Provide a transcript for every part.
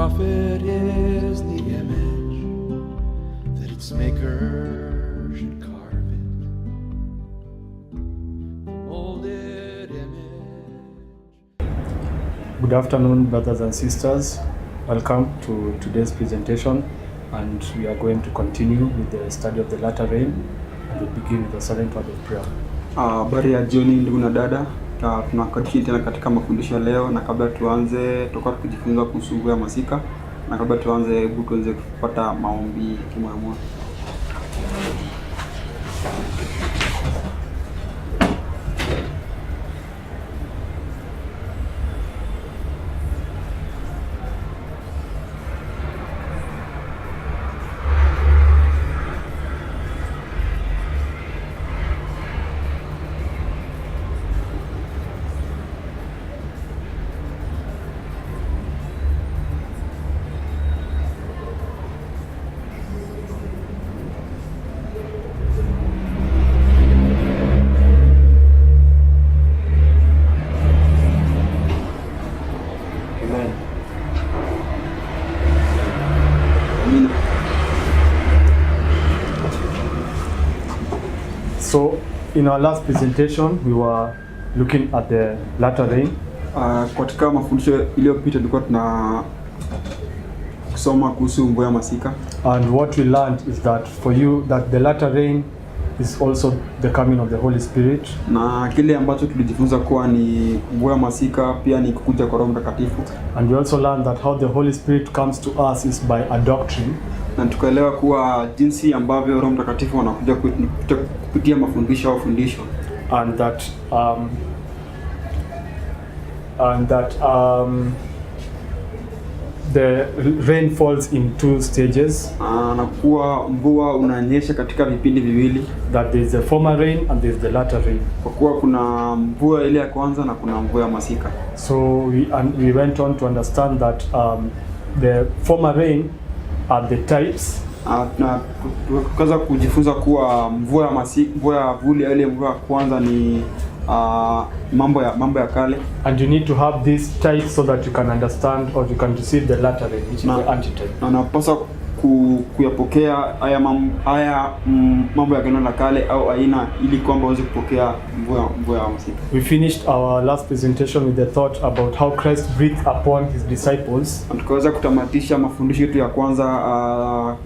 prophet is the image that its maker should carve it. The molded image. Good afternoon, brothers and sisters. Welcome to today's presentation, and we are going to continue with the study of the latter rain, and we'll begin with a silent word of prayer. Habari ya jioni ndugu na dada. Tunakaribisha tena katika mafundisho leo, na kabla tuanze tutakuwa tukijifunza kuhusu mvua ya masika, na kabla tuanze hebu tuanze kupata maombi kimwamua. So, in our last presentation, we were looking at the latter rain. Katika mafundisho iliyopita tulikuwa kusoma kuhusu mvua ya masika. And what we learned is that for you, that the latter rain is also the coming of the Holy Spirit. Na kile ambacho tulijifunza kuwa ni mvua ya masika pia ni kukuja kwa Roho Mtakatifu. And we also learned that how the Holy Spirit comes to us is by a doctrine. Na tukaelewa kuwa jinsi ambavyo Roho Mtakatifu anakuja kupitia mafundisho au fundisho. And that the rain falls in two stages. Na kuwa mvua unanyesha katika vipindi viwili. That there is a former rain and there is the latter rain. Kwa kuwa kuna mvua ile ya kwanza na kuna mvua ya masika. So we went on to understand that the former rain are the types. Na tukaanza kujifunza kuwa mvua ya masika, mvua ya vuli ile mvua ya kwanza ni mambo ya kale. And you need to have these types so that you can understand or you can receive the latter rain, which is the antitype. Na unapaswa kuyapokea haya mambo ya agano la kale au aina, ili kwamba uweze kupokea mvua ya masika. We finished our last presentation with the thought about how Christ breathed upon his disciples. Na tukaweza kutamatisha mafundisho yetu ya kwanza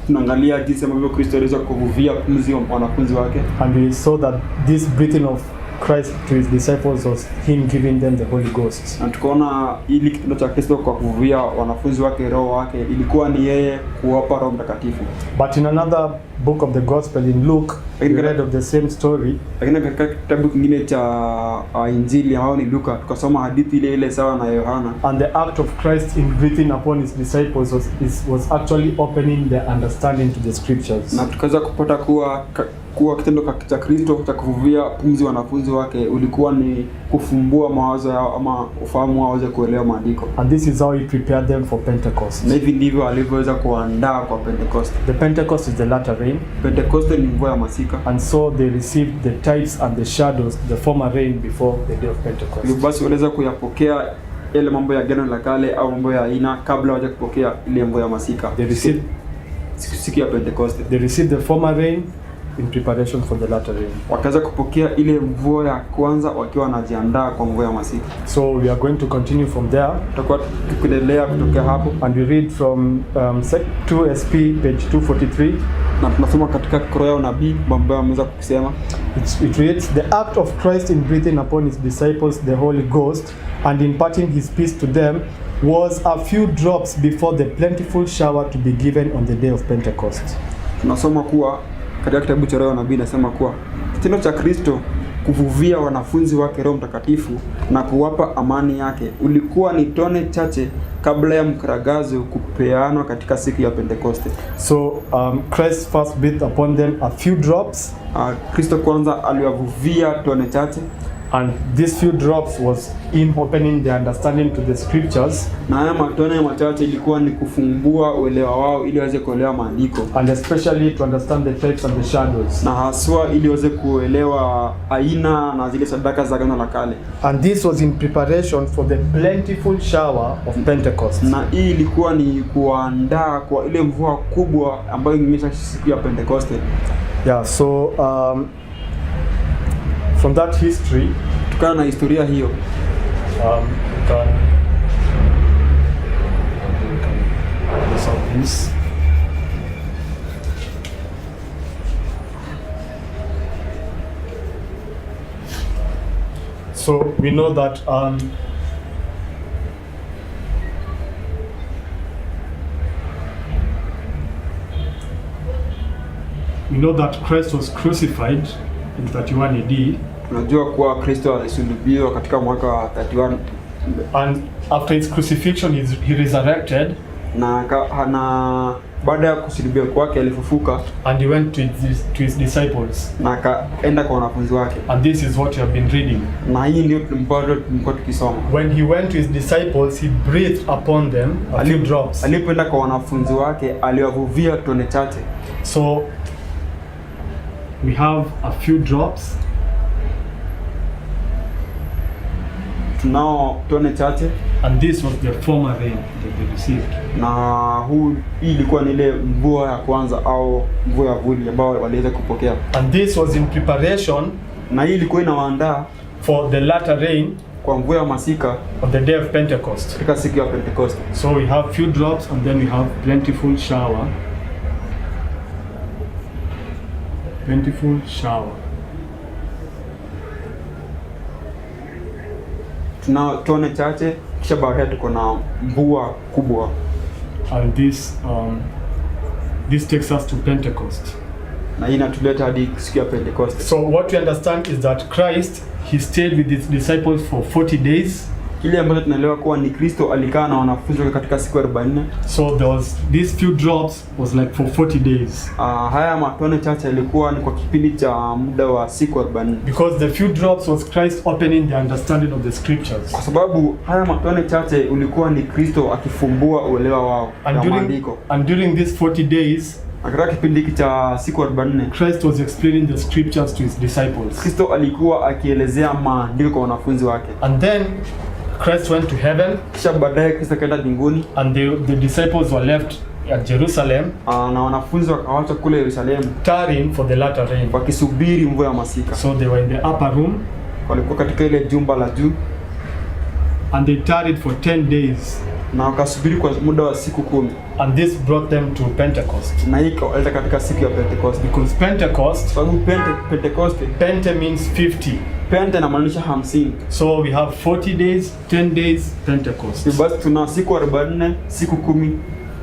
tunaangalia jinsi ambavyo Kristo aliweza kuvuvia pumzi wa wanafunzi wake. And we saw that this breathing of Christ to his disciples was him giving them the Holy Ghost. Na tukaona ili kitendo cha Kristo kwa kuvuvia wanafunzi wake roho wake ilikuwa ni yeye kuwapa Roho Mtakatifu. But in another book of the Gospel in Luke, we read of the same story. Lakini katika kitabu kingine cha Injili ambao ni Luka, tukasoma hadithi ile sawa na Yohana. And the act of Christ in breathing upon his disciples was actually opening their understanding to the scriptures. Na tukaweza kupata kuwa kitendo cha Kristo cha kuvuvia pumzi wanafunzi wake ulikuwa ni kufumbua mawazo yao ama ufahamu wao waweze kuelewa maandiko. And this is how he prepared them for Pentecost. Na hivi ndivyo alivyoweza kuandaa kwa Pentecost. The Pentecost is the latter rain. Pentecost ni mvua ya masika. And so they received the types and the shadows, the former rain before the day of Pentecost. Hivyo basi waliweza kuyapokea ile mambo ya agano la kale au mambo ya aina kabla hawaja kupokea ile mvua ya masika. They received siku ya Pentecost. They received the former rain in preparation for the latter rain. Wakaanza kupokea ile mvua ya kwanza wakiwa wanajiandaa kwa mvua ya masika. So we are going to continue from there. Tutakuwa tukiendelea kutoka hapo. And we read from 2 SP page 243. Na tunasoma katika Koraya unabii mambo ameweza kusema. It reads, the act of Christ in breathing upon his disciples the Holy Ghost and imparting his peace to them was a few drops before the plentiful shower to be given on the day of Pentecost. Tunasoma kuwa katika kitabu cha Roho nabii inasema kuwa kitendo cha Kristo kuvuvia wanafunzi wake Roho Mtakatifu na kuwapa amani yake ulikuwa ni tone chache kabla ya mkaragazo kupeanwa katika siku ya Pentekoste. So Christ first breathed upon them a few drops. Kristo kwanza aliwavuvia tone chache. And these few drops was in opening their understanding to the scriptures, na haya matone machache ilikuwa ni kufumbua uelewa wao ili waweze kuelewa maandiko, and especially to understand the types and the shadows. na haswa ili waweze kuelewa aina na zile sadaka za Agano la Kale. And this was in preparation for the plentiful shower of Pentecost. Na hii ilikuwa ni kuandaa kwa ile mvua kubwa ambayo ingenyesha siku ya Pentekoste. Yeah, so from that history, Kutokana na historia hiyo, you can solve this. So we know that Christ was crucified in 31 AD. tunajua kuwa Kristo alisulubiwa katika mwaka wa 31, And after his crucifixion, he resurrected, na baada ya kusulubiwa kwake alifufuka, and he went to his disciples. na akaenda kwa wanafunzi wake. And this is what you have been reading. Na hii ndio tulikuwa tukisoma. When he went to his disciples, he breathed upon them a few drops. Alipoenda kwa wanafunzi wake aliwavuvia tone chache. So we have a few drops. Tunao tone chache, And this was the former rain that they received. na hii ilikuwa ni ile mvua ya kwanza au mvua ya vuli ambao waliweza kupokea. And this was in preparation Na hii ilikuwa inawaandaa for the latter rain kwa mvua ya masika on the day of Pentecost. katika siku ya Pentecost. So we have few drops, and then we have plentiful shower. Plentiful shower. Tunao tone chache, kisha baadaye tuko na mvua kubwa. And this takes us to Pentecost. Na hii inatuleta hadi siku ya Pentecost. So what we understand is that Christ, he stayed with his disciples for 40 days. Kile ambacho tunaelewa kuwa ni Kristo alikaa na wanafunzi wake katika siku 40. So there was these few drops was like for 40 days. Haya matone chache ilikuwa ni kwa kipindi cha muda wa siku 40. Because the few drops was Christ opening the understanding of the scriptures. Kwa sababu haya matone chache ulikuwa ni Kristo akifumbua uelewa wao na maandiko. And during these 40 days, katika kipindi hiki cha siku 40, Christ was explaining the scriptures to his disciples. Kristo alikuwa akielezea maandiko kwa wanafunzi wake. And then Christ went to heaven. Kisha baadaye Kristo kaenda mbinguni. And the disciples were left at Jerusalem. Na wanafunzi wakawacha kule Yerusalemu, tarrying for the latter rain. wakisubiri mvua ya masika. So they were in the upper room. Walikuwa katika ile jumba la juu. And they tarried for 10 days. Na wakasubiri kwa muda wa siku 10. And this brought them to Pentecost. Na hii ikaenda katika siku ya Pentecost. Because Pentecost, sababu Pentecost, Pente means 50. Pente inamaanisha 50. So we have 40 days, 10 days, Pentecost. Basi tuna siku 40, siku 10,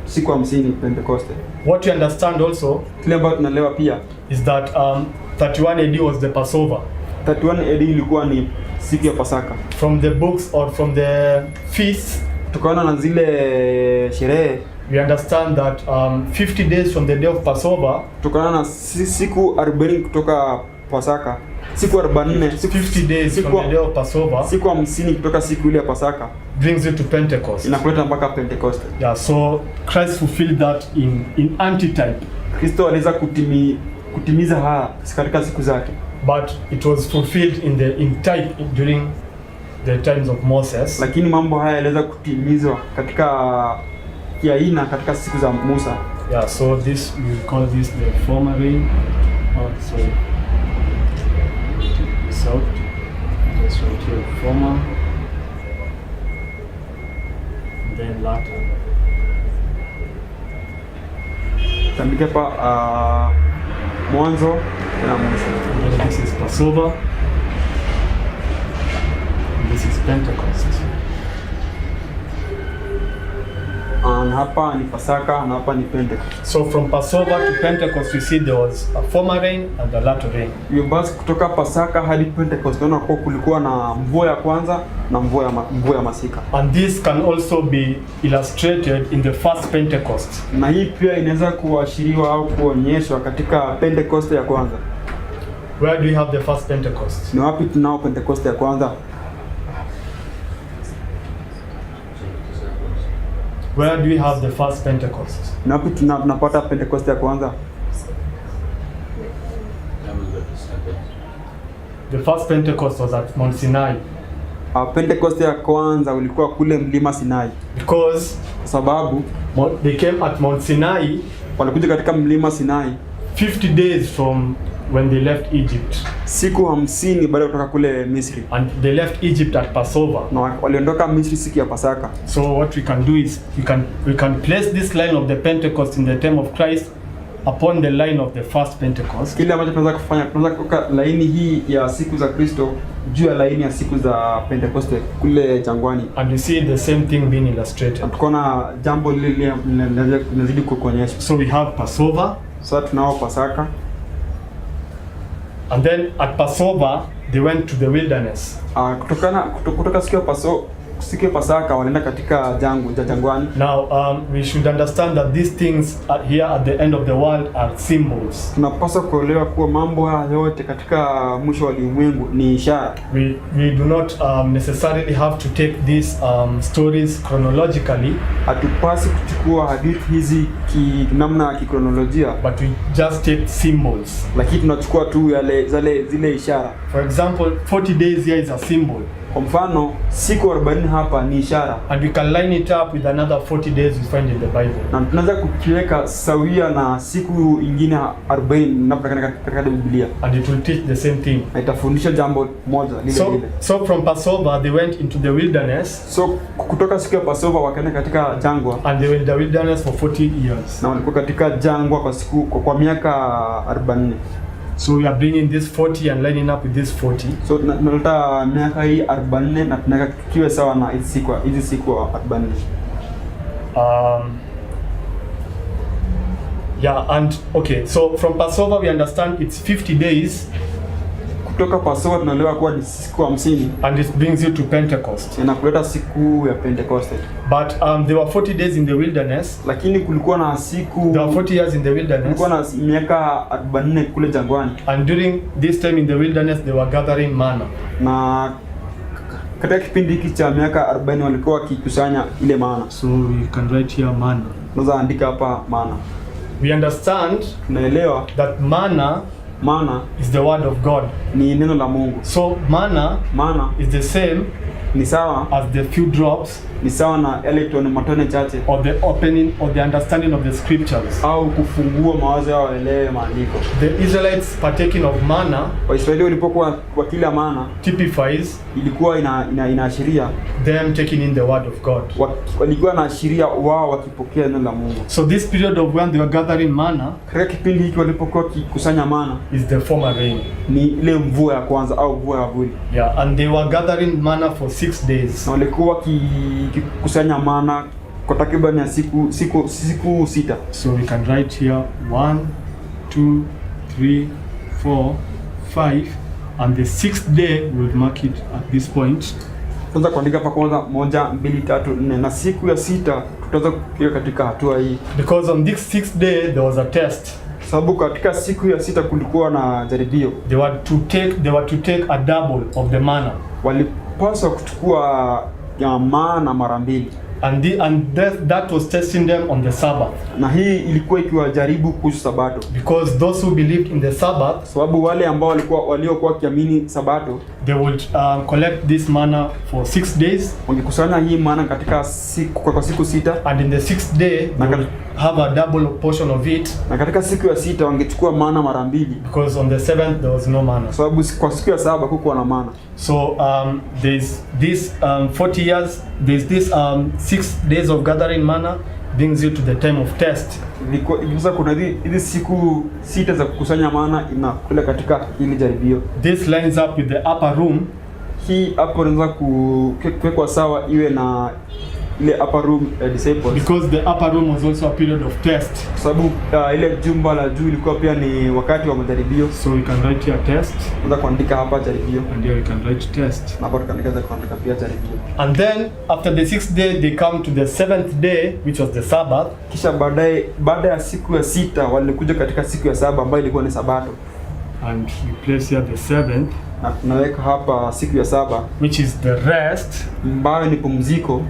siku 50 Pentecost. What you understand also, kile ambacho tunaelewa pia, is that 31 AD was the Passover. 31 AD ilikuwa ni siku ya Pasaka. From the books or from the feasts, tukaona na zile sherehe, we understand that 50 days from the day of Passover, tukaona na siku 40 kutoka Pasaka, siku 44, 50 days from the day of Passover, siku 50 kutoka siku ile ya Pasaka, brings you to Pentecost. Inakuleta mpaka Pentecost. Yeah, so Christ fulfilled that in antitype. Kristo aliweza kutimiza haya katika siku zake. But it was fulfilled in type during the times of Moses. Lakini mambo haya yaliweza kutimizwa katika kiaina katika siku za Musa. Yeah, so this we call this the former rain. Sorry. So just right here, former, and then latter. Tandike pa mwanzo na mwisho. And then this is Passover. And this is Pentecost. And hapa ni Pasaka na hapa ni Pentecost. So from Passover to Pentecost, we see there was a former rain and a latter rain. Hiyo basi kutoka Pasaka hadi Pentecost tunaona kwa kulikuwa na mvua ya kwanza na mvua ya masika. And this can also be illustrated in the first Pentecost. Na hii pia inaweza kuashiriwa au kuonyeshwa katika Pentecost ya kwanza. Where do we have the first Pentecost? Ni wapi tunao Pentecost ya kwanza? Where do we have the first Pentecost? Ni wapi tunapata Pentecost ya kwanza? The first Pentecost was at Mount Sinai. Pentecost ya kwanza ulikuwa kule mlima Sinai. Because Sababu they came at Mount Sinai walikuja katika mlima Sinai 50 days from when they left Egypt. Siku 50 baada ya kutoka kule Misri. And they left Egypt at Passover. Na waliondoka Misri siku ya Pasaka. So what we can do is we can place this line of the Pentecost in the time of Christ upon the line of the first Pentecost. Kile ambacho tunaweza kufanya, tunaweza kuweka laini hii ya siku za Kristo juu ya laini ya siku za Pentecost kule jangwani. And you see the same thing being illustrated. Tukaona jambo lile linazidi kukuonyesha. So we have Passover. Sasa tunao Pasaka. And then at Passover they went to the wilderness. Kutoka siku ya Pasaka walienda katika jangwani. Now we should understand that these things here at the end of the world are symbols. Tunapaswa kuelewa kuwa mambo haya yote katika mwisho wa ulimwengu ni ishara. We do not necessarily have to take these stories chronologically. Hatupasi kuchukua hadithi hizi namna ya kikronolojia, but we just take symbols. Lakini tunachukua tu zile ishara. For example, 40 days here is a symbol. Kwa mfano, siku 40 hapa ni ishara. And we can line it up with another 40 days we find in the Bible. Na tunaweza kukiweka sawia na siku ingine 40 napopatikana katika Biblia. And it will teach the same thing. Na itafundisha jambo moja lile. So from Passover they went into the wilderness. So kutoka siku ya Passover wakaenda katika jangwa. And they were in the wilderness for 40 years. Na walikuwa katika jangwa kwa miaka 40. So we are bringing this 40 and lining up with this 40. So tunaleta miaka hii 40 na tunaweka kiwe sawa na hizi siku 40. Yeah, and okay, so from Passover we understand it's 50 days. Kutoka Passover tunaelewa kuwa ni siku 50. And it brings you to Pentecost. Inakuleta siku ya Pentecost. But there were 40 days in the wilderness. Lakini kulikuwa na siku, there were 40 years in the wilderness. Kulikuwa na miaka 40 kule jangwani. And during this time in the wilderness they were gathering manna. Na katika kipindi hiki cha miaka 40 walikuwa wakikusanya ile manna. So we can write here manna. Tunaweza andika hapa manna. We understand, tunaelewa that manna is the word of God. Ni neno la Mungu. So manna is the same ni sawa as the few drops, ni sawa na electron matone chache, or the opening or the understanding of the scriptures, au kufungua mawazo yao waelewe maandiko. The Israelites partaking of manna, Waisraeli walipokuwa wakila manna, typifies, ilikuwa inaashiria them taking in the word of God. Walikuwa inaashiria wao wakipokea neno la Mungu. So this period of when they were gathering manna, katika kipindi hiki walipokuwa kikusanya manna, is the former rain. Ni ile mvua ya kwanza au mvua ya vuli. Yeah, and they were gathering manna for 6 days. Na walikuwa kikusanya manna kwa takriban ya siku 6. So we can write here 1 2 3 4 5, and the 6th day we'll mark it at this point. Tuanza kuandika hapa kwanza 1 2 3 4, na siku ya 6 tutaanza kukiweka katika hatua hii. Because on this 6th day there was a test. Sababu katika siku ya 6 kulikuwa na jaribio. They were to take a double of the manna. Walipaswa kuchukua manna mara 2. And that was testing them on the Sabbath. Na hii ilikuwa ikiwajaribu kuhusu Sabato. Because those who believed in the Sabbath, sababu wale ambao waliokuwa kiamini Sabato, they would collect this manna for 6 days. Wangekusanya hii manna katika siku 6. And in the 6th day they would have a double portion of it. Na katika siku ya 6 wangechukua manna mara 2. Because on the 7th there was no manna. Sababu kwa siku ya 7 kukuwa na manna. So there's this 40 years, there's this 6 days of gathering manna brings you to the time of test. Sasa kuna hizi siku 6 za kukusanya manna inakula katika hili jaribio. This lines up with the upper room. Hii hapo inaweza kuwekwa sawa iwe na ile upper room disciples. Because the upper room was also a period of test. Sababu ile jumba la juu ilikuwa pia ni wakati wa majaribio. So we can write here test. Tunaweza kuandika hapa jaribio. And here we can write test. Na hapo tukaandika pia jaribio. And then after the 6th day they come to the 7th day, which was the Sabbath. Kisha baada ya siku ya 6 walikuja katika siku ya 7 ambayo ilikuwa ni Sabato. and we place here the 7th, na tunaweka hapa siku ya 7 which is the rest, ambayo ni pumziko,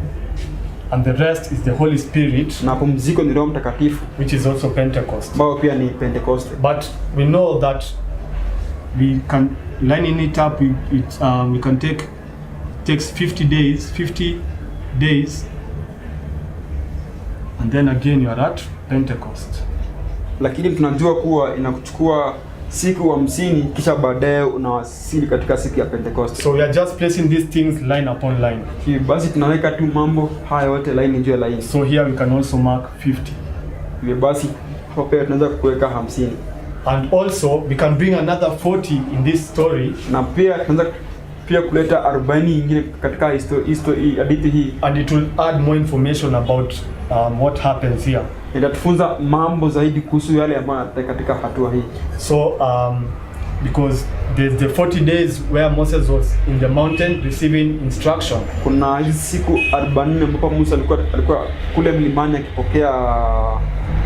and the rest is the Holy Spirit, na pumziko ni Roho Mtakatifu, which is also Pentecost. ambayo pia ni Pentecoste. But we know that we can lining it up. We can takes 50 days, and then again you are at Pentecost. Lakini tunajua kuwa inakuchukua siku 50 kisha baadaye unawasili katika siku ya Pentecost. So we are just placing these things line upon line. Hivi basi tunaweka tu mambo haya yote line juu ya line. So here we can also mark 50. Hivi basi hapo pia tunaweza kuweka 50. And also we can bring another 40 in this story. Na pia tunaweza pia kuleta 40 nyingine katika hadithi hii. And it will add more information about what happens here. Itatufunza mambo zaidi kuhusu yale ambayo katika hatua hii. So because there's the 40 days where Moses was in the mountain receiving instruction. Kuna hizi siku 40 ambapo Musa alikuwa kule mlimani akipokea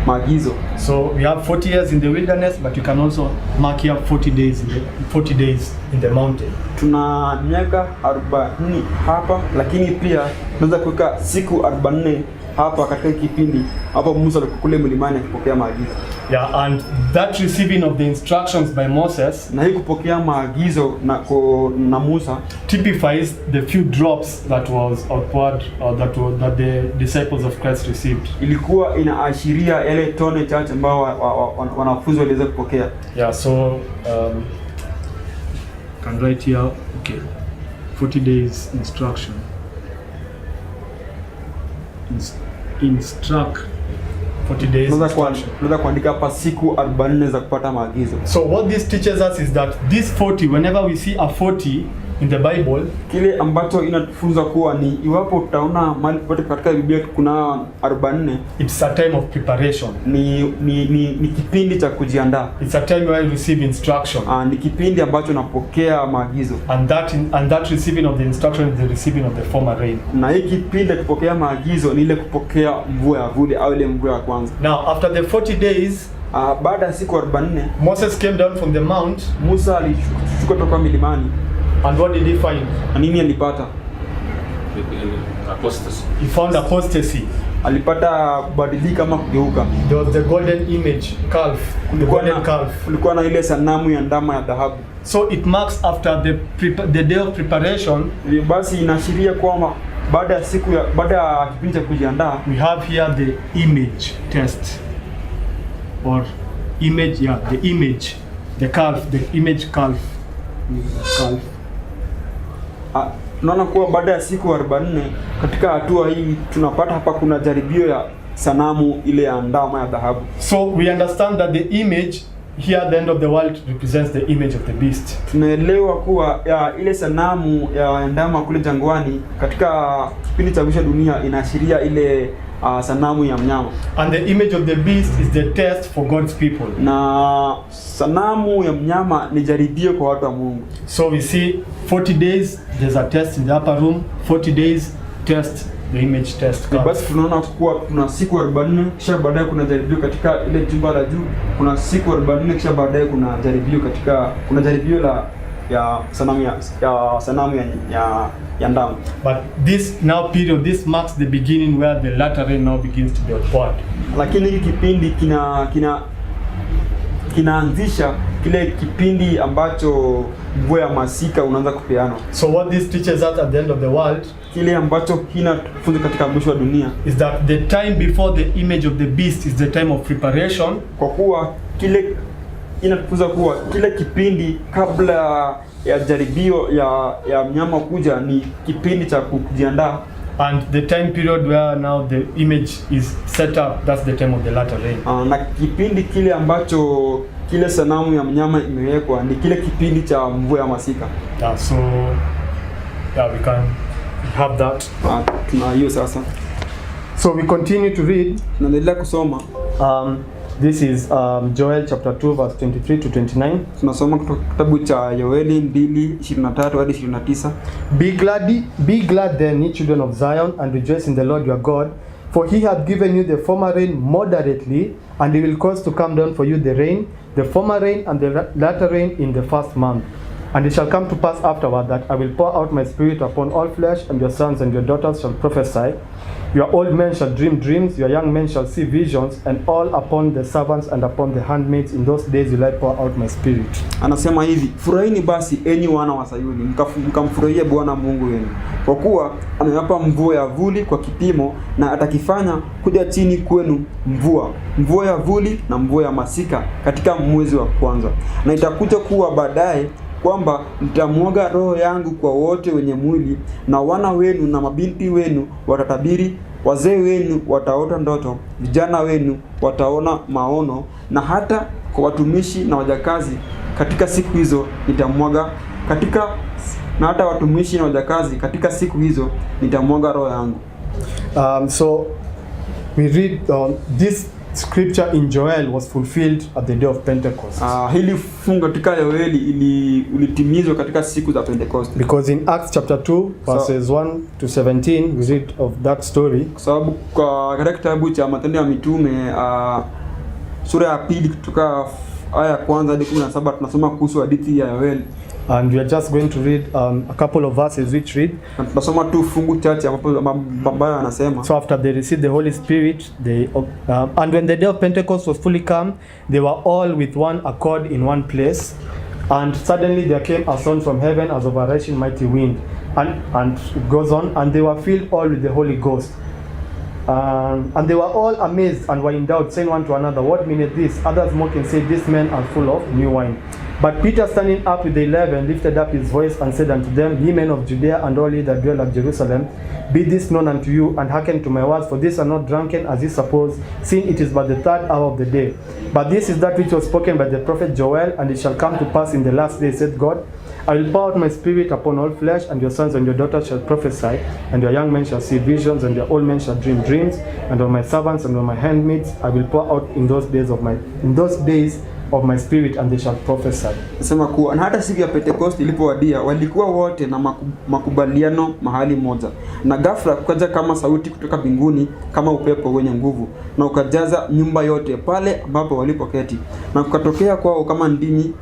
maagizo. So we have 40 years in the wilderness, but you can also mark here 40 days in the mountain. Tuna miaka 40 hapa, lakini pia tunaweza kuweka siku 40 hapa katika kipindi hapo Musa alikuwa kule mlimani akipokea maagizo. Yeah, and that receiving of the instructions by Moses, na hii kupokea maagizo na Musa, typifies the few drops that was outward, that the disciples of Christ received. Ilikuwa inaashiria yale tone chache ambao wanafunzi waliweza kupokea. Yeah, so can write here, okay, 40 days instruction. Instruct 40 days instruction. Tunaweza kuandika hapa siku 40 za kupata maagizo. So what this teaches us is that this 40, whenever we see a 40 in the Bible, kile ambacho inatufunza kuwa ni iwapo utaona mahali popote katika Biblia kuna 40, it's a time of preparation. Ni kipindi cha kujiandaa. It's a time where you receive instruction. Ni kipindi ambacho unapokea maagizo. And that receiving of the instruction is the receiving of the former rain. Na hii kipindi kupokea maagizo ni ile kupokea mvua ya vuli au ile mvua ya kwanza. Now after the 40 days, baada ya siku 40, Moses came down from the mount. Musa alishuka kutoka milimani. And what did he find? Nini alipata? Apostasy. He found apostasy. Alipata kubadilika ama kugeuka. There was the golden image, calf. Kulikuwa na ile sanamu ya ndama ya dhahabu. So it marks after the day of preparation. Basi inaashiria kwamba baada ya kipindi cha kujiandaa, we have here the image test, or image, yeah, the image, the calf, the image calf. Tunaona kuwa baada ya siku 40 katika hatua hii tunapata hapa kuna jaribio ya sanamu ile ya ndama ya dhahabu. So we understand that the image here at the end of the world represents the image of the beast. Tunaelewa kuwa ile sanamu ya ndama kule jangwani katika kipindi cha mwisho dunia inaashiria ile sanamu ya mnyama. And the image of the beast is the test for God's people. Na sanamu ya mnyama ni jaribio kwa watu wa Mungu. So we see 40 days, there's a test in the upper room, 40 days test, the image test. Basi tunaona kuwa kuna siku 40 kisha baadaye kuna jaribio katika ile jumba la juu. Kuna siku 40 kisha baadaye kuna jaribio ya sanamu ya ndama. But this now period, this marks the beginning where the latter rain now begins to be outpoured. Lakini hiki kipindi kinaanzisha kile kipindi ambacho mvua ya masika unaanza kupeana. So what this teaches us at the end of the world, kile ambacho kinafunza katika mwisho wa dunia, is that the time before the image of the beast is the time of preparation. Kwa kuwa inatufunza kuwa kile kipindi kabla ya jaribio ya mnyama kuja ni kipindi cha kujiandaa. And the time period where now the image is set up, that's the time of the latter rain. Na kipindi kile ambacho kile sanamu ya mnyama imewekwa ni kile kipindi cha mvua ya masika. So we can have that. Tuna hiyo sasa. So we continue to read. Tunaendelea kusoma. This is Joel chapter 2 verse 23 to 29. Tunasoma kutoka kitabu cha Yoeli 2:23 hadi 29. Be glad then, ye children of Zion, and rejoice in the Lord your God, For he hath given you the former rain moderately, and he will cause to come down for you the former rain and the latter rain in the first month. And it shall come to pass afterward that I will pour out my spirit upon all flesh, and your sons and your daughters shall prophesy. Your old men shall dream dreams, your young men shall see visions, and all upon the servants and upon the handmaids in those days will I pour out my spirit. Anasema hivi, furahini basi enyi wana wa Sayuni, mkamfurahie Bwana Mungu wenu, kwa kuwa amewapa mvua ya vuli kwa kipimo, na atakifanya kuja chini kwenu mvua ya vuli na mvua ya masika katika mwezi wa kwanza. Na itakuja kuwa baadaye kwamba nitamwaga roho yangu kwa wote wenye mwili, na wana wenu na mabinti wenu watatabiri, wazee wenu wataota ndoto, vijana wenu wataona maono, na hata kwa watumishi na wajakazi katika siku hizo nitamwaga siku hizo nitamwaga roho yangu. So we read this scripture in Joel was fulfilled at the day of Pentecost. Hili fungu katika Yoeli ulitimizwa katika siku za Pentecost. Because in Acts chapter 2 verses 1 to 17 we read of that story. Kwa sababu katika kitabu cha Matendo ya Mitume sura ya 2 kutoka aya ya kwanza hadi 17 tunasoma kuhusu hadithi ya Yoeli. And we are just going to read a couple of verses which read. Tunasoma tu fungu chache ambayo anasema. So after they received the Holy Spirit, and when the day of Pentecost was fully come, they were all with one accord in one place. And suddenly there came a sound from heaven as of a rushing mighty wind. And it goes on, and they were filled all with the Holy Ghost. And they were all amazed and were in doubt, saying one to another, what meaneth this? Others mocking said, these men are full of new wine. But Peter, standing up with the 11, lifted up his voice and said unto them, ye men of Judea, and all ye that dwell at Jerusalem, be this known unto you, and hearken to my words, for these are not drunken as ye suppose, seeing it is but the third hour of the day. But this is that which was spoken by the prophet Joel, and it shall come to pass in the last days, saith God, I will pour out my spirit upon all flesh, and your sons and your daughters shall prophesy, and your young men shall see visions, and your old men shall dream dreams, and on my servants and on my handmaids I will pour out in those days of my spirit, and they shall prophesy. Nasema kuwa na hata siku ya Pentecost ilipowadia, walikuwa wote na makubaliano mahali moja. Na ghafla kukaja kama sauti kutoka mbinguni kama upepo wenye nguvu, na ukajaza nyumba yote pale ambapo walipoketi. Na kukatokea kwao kama ndimi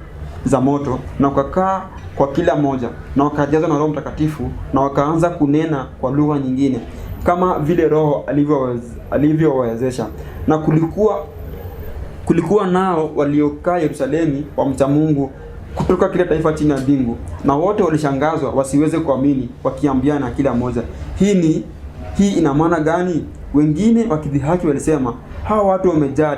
za moto, na ukakaa kwa kila moja, na wakajazwa na Roho Mtakatifu, na wakaanza kunena kwa lugha nyingine kama vile Roho alivyowawezesha. Na kulikuwa nao waliokaa Yerusalemu wamcha Mungu kutoka kila taifa chini ya mbingu, na wote walishangazwa wasiweze kuamini, wakiambiana kila mmoja, hii ina maana gani? Wengine wakidhihaki walisema, hawa watu wamejaa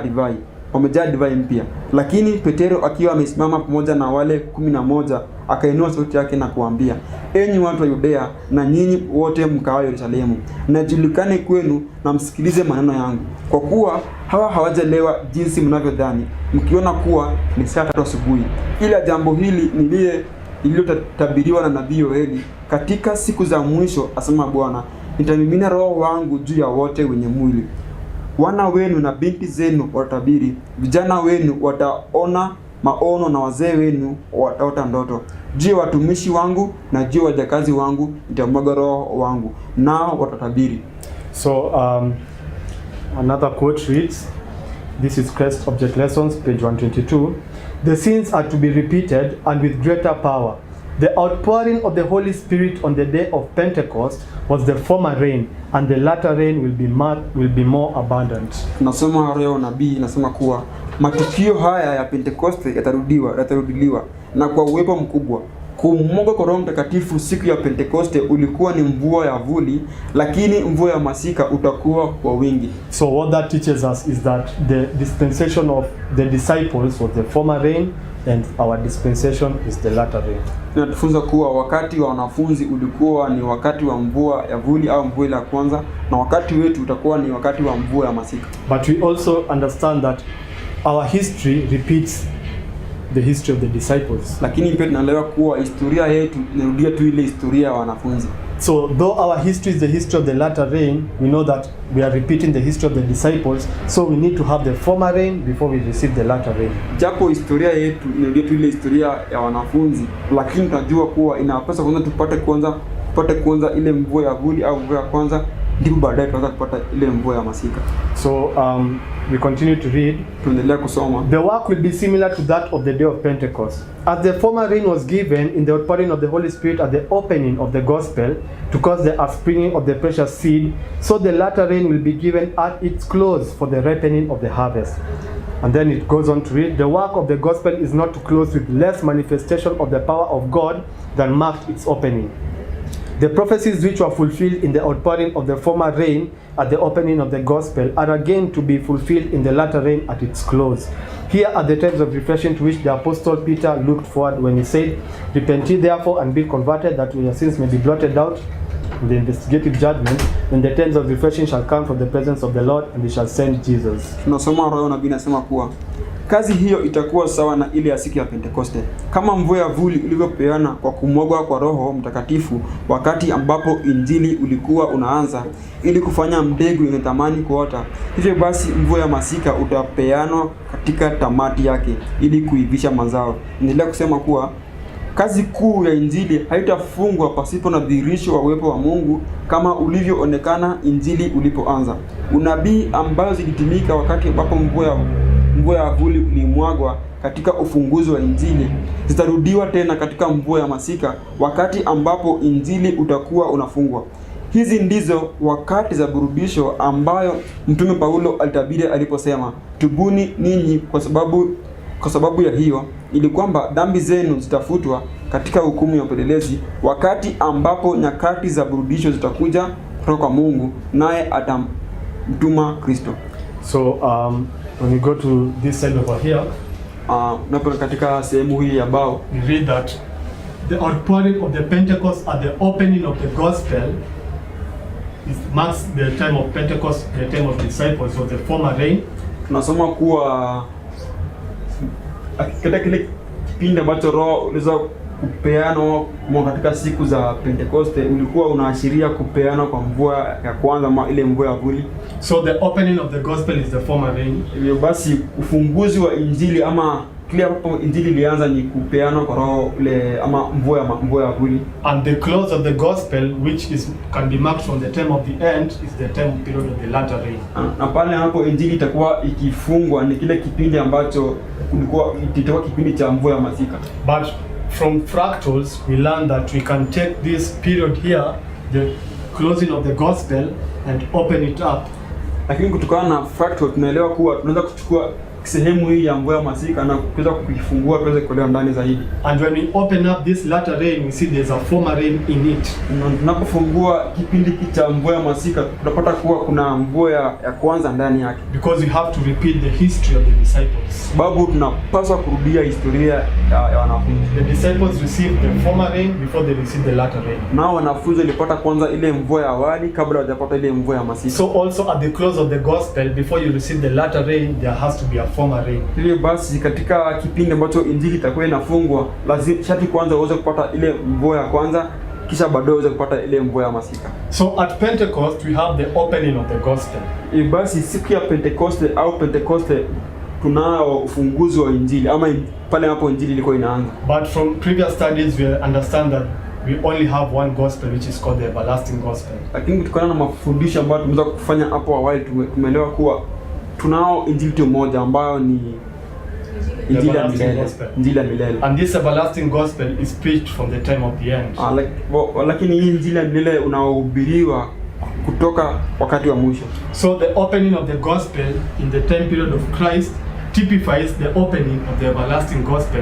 divai mpya. Lakini Petero akiwa amesimama pamoja na wale 11 akainua sauti yake na kuambia, enyi watu wa Yudea na nyinyi wote mkaao Yerusalemu, najulikane kwenu na msikilize maneno yangu, kwa kuwa hawa hawajalewa jinsi mnavyodhani, mkiona kuwa ni saa 3 asubuhi. Ila jambo hili lililotabiriwa na nabii Yoeli, katika siku za mwisho asema Bwana, nitamimina roho wangu juu ya wote wenye mwili. Wana wenu na binti zenu watatabiri, vijana wenu wataona maono, na wazee wenu wataota ndoto. Juu watumishi wangu na juu wajakazi wangu nitamwaga roho wangu, nao watatabiri. So another quote reads, this is Christ Object Lessons, page 122. The sins are to be repeated, and with greater power. The outpouring of the Holy Spirit on the day of Pentecost was the former rain, and the latter rain will be more abundant. Nasoma leo nabii nasema kuwa matukio haya ya Pentecost yatarudiliwa na kwa uwepo mkubwa. Kumwaga kwa Roho Mtakatifu siku ya Pentecost ulikuwa ni mvua ya vuli, lakini mvua ya masika utakuwa kwa wingi. So what that teaches us is that the dispensation of the disciples was the former rain, and our dispensation is the latter rain. Tunatufunza kuwa wakati wa wanafunzi ulikuwa ni wakati wa mvua ya vuli au mvua ya kwanza, na wakati wetu utakuwa ni wakati wa mvua ya masika. But we also understand that our history repeats the history of the disciples. Lakini pia tunaelewa kuwa historia yetu inarudia tu ile historia ya wanafunzi. So though our history is the history of the latter rain, we know that we are repeating the history of the disciples, so we need to have the former rain before we receive the latter rain. Japo historia yetu inarudia tu ile historia ya wanafunzi, lakini tunajua kuwa inapaswa kwanza tupate kwanza ile mvua ya vuli au mvua ya kwanza, ndipo baadaye tutaweza kupata ile mvua ya masika. So we continue to read. Tuendelea kusoma. The work will be similar to that of the day of Pentecost. As the former rain was given in the outpouring of the Holy Spirit at the opening of the gospel to cause the upspringing of the precious seed, so the latter rain will be given at its close for the ripening of the harvest. And then it goes on to read, the work of the gospel is not to close with less manifestation of the power of God than marked its opening. The prophecies which were fulfilled in the outpouring of the former rain at the opening of the gospel are again to be fulfilled in the latter rain at its close. Here are the times of refreshing to which the apostle Peter looked forward when he said, repent ye therefore and be converted, that your sins may be blotted out in the investigative judgment, when the times of refreshing shall come from the presence of the Lord, and he shall send Jesus. Tunasoma Roho nabii anasema kuwa kazi hiyo itakuwa sawa na ile ya siku ya Pentekoste, kama mvua ya vuli ilivyopeana kwa kumwagwa kwa Roho Mtakatifu wakati ambapo injili ulikuwa unaanza, ili kufanya mbegu yenye thamani kuota. Hivyo basi mvua ya masika utapeanwa katika tamati yake ili kuivisha mazao. Endelea kusema kuwa kazi kuu ya injili haitafungwa pasipo na dhihirisho wa uwepo wa Mungu kama ulivyoonekana injili ulipoanza. Unabii ambazo zilitimika wakati ambapo mvua ya vuli ulimwagwa katika ufunguzi wa injili zitarudiwa tena katika mvua ya masika wakati ambapo injili utakuwa unafungwa. Hizi ndizo wakati za burudisho ambayo Mtume Paulo alitabiri aliposema, tubuni ninyi kwa sababu ya hiyo, ili kwamba dhambi zenu zitafutwa katika hukumu ya upelelezi, wakati ambapo nyakati za burudisho zitakuja kutoka kwa Mungu, naye atamtuma Kristo. So when we go to this side over here, napo katika sehemu hii ya bao, we read that the outpouring of the Pentecost at the opening of the gospel marks the time of Pentecost, the time of disciples, of the former rain. Tunasoma kuwa katika kile kipindi ambacho Roho uliweza kupeana katika siku za Pentekoste ulikuwa unaashiria kupeana kwa mvua ya kwanza, ile mvua ya vuli. So the opening of the gospel is the former rain. Hivyo basi ufunguzi wa injili ama kile hapo injili ilianza ni kupeana kwa Roho ile ama mvua ya vuli. And the close of the gospel, which can be marked from the time of the end, is the time period of the latter rain. Na pale hapo injili itakuwa ikifungwa ni kile kipindi ambacho itakuwa kipindi cha mvua ya masika. But from fractals we learn that we can take this period here, the closing of the gospel, and open it up. Lakini kutokana na fractal tunaelewa kuwa tunaweza kuchukua sehemu hii ya mvua ya masika na kuweza kuifungua tuweze kuelewa ndani zaidi. And when we open up this latter rain, we see there's a former rain in it. Tunapofungua kipindi cha mvua ya masika tunapata kuwa kuna mvua ya kwanza ndani yake. Because we have to repeat the history of the disciples. Sababu tunapaswa kurudia historia ya wanafunzi. The disciples received the former rain before they received the latter rain. Nao wanafunzi walipata kwanza ile mvua ya awali kabla hawajapata ile mvua ya masika. So also at the close of the gospel, before you receive the latter rain, there has to be a former rain. Hivyo basi katika kipindi ambacho injili itakuwa inafungwa, lazima shati kwanza uweze kupata ile mvua ya kwanza, kisha baadaye uweze kupata ile mvua ya masika. So at Pentecost we have the opening of the gospel. Hivyo basi siku ya Pentekoste tunao ufunguzi wa injili ama pale hapo injili ilikuwa inaanza. But from previous studies we understand that we only have one gospel, which is called the everlasting gospel. Lakini kutokana na mafundisho ambayo tumeweza kufanya hapo awali tumeelewa kuwa tunao injili moja ambayo ni injili ya milele. And this everlasting gospel is preached from the time of the end. Lakini hii injili ya milele unaohubiriwa kutoka wakati wa mwisho. So the opening of the gospel in the time period of Christ typifies the opening of the everlasting gospel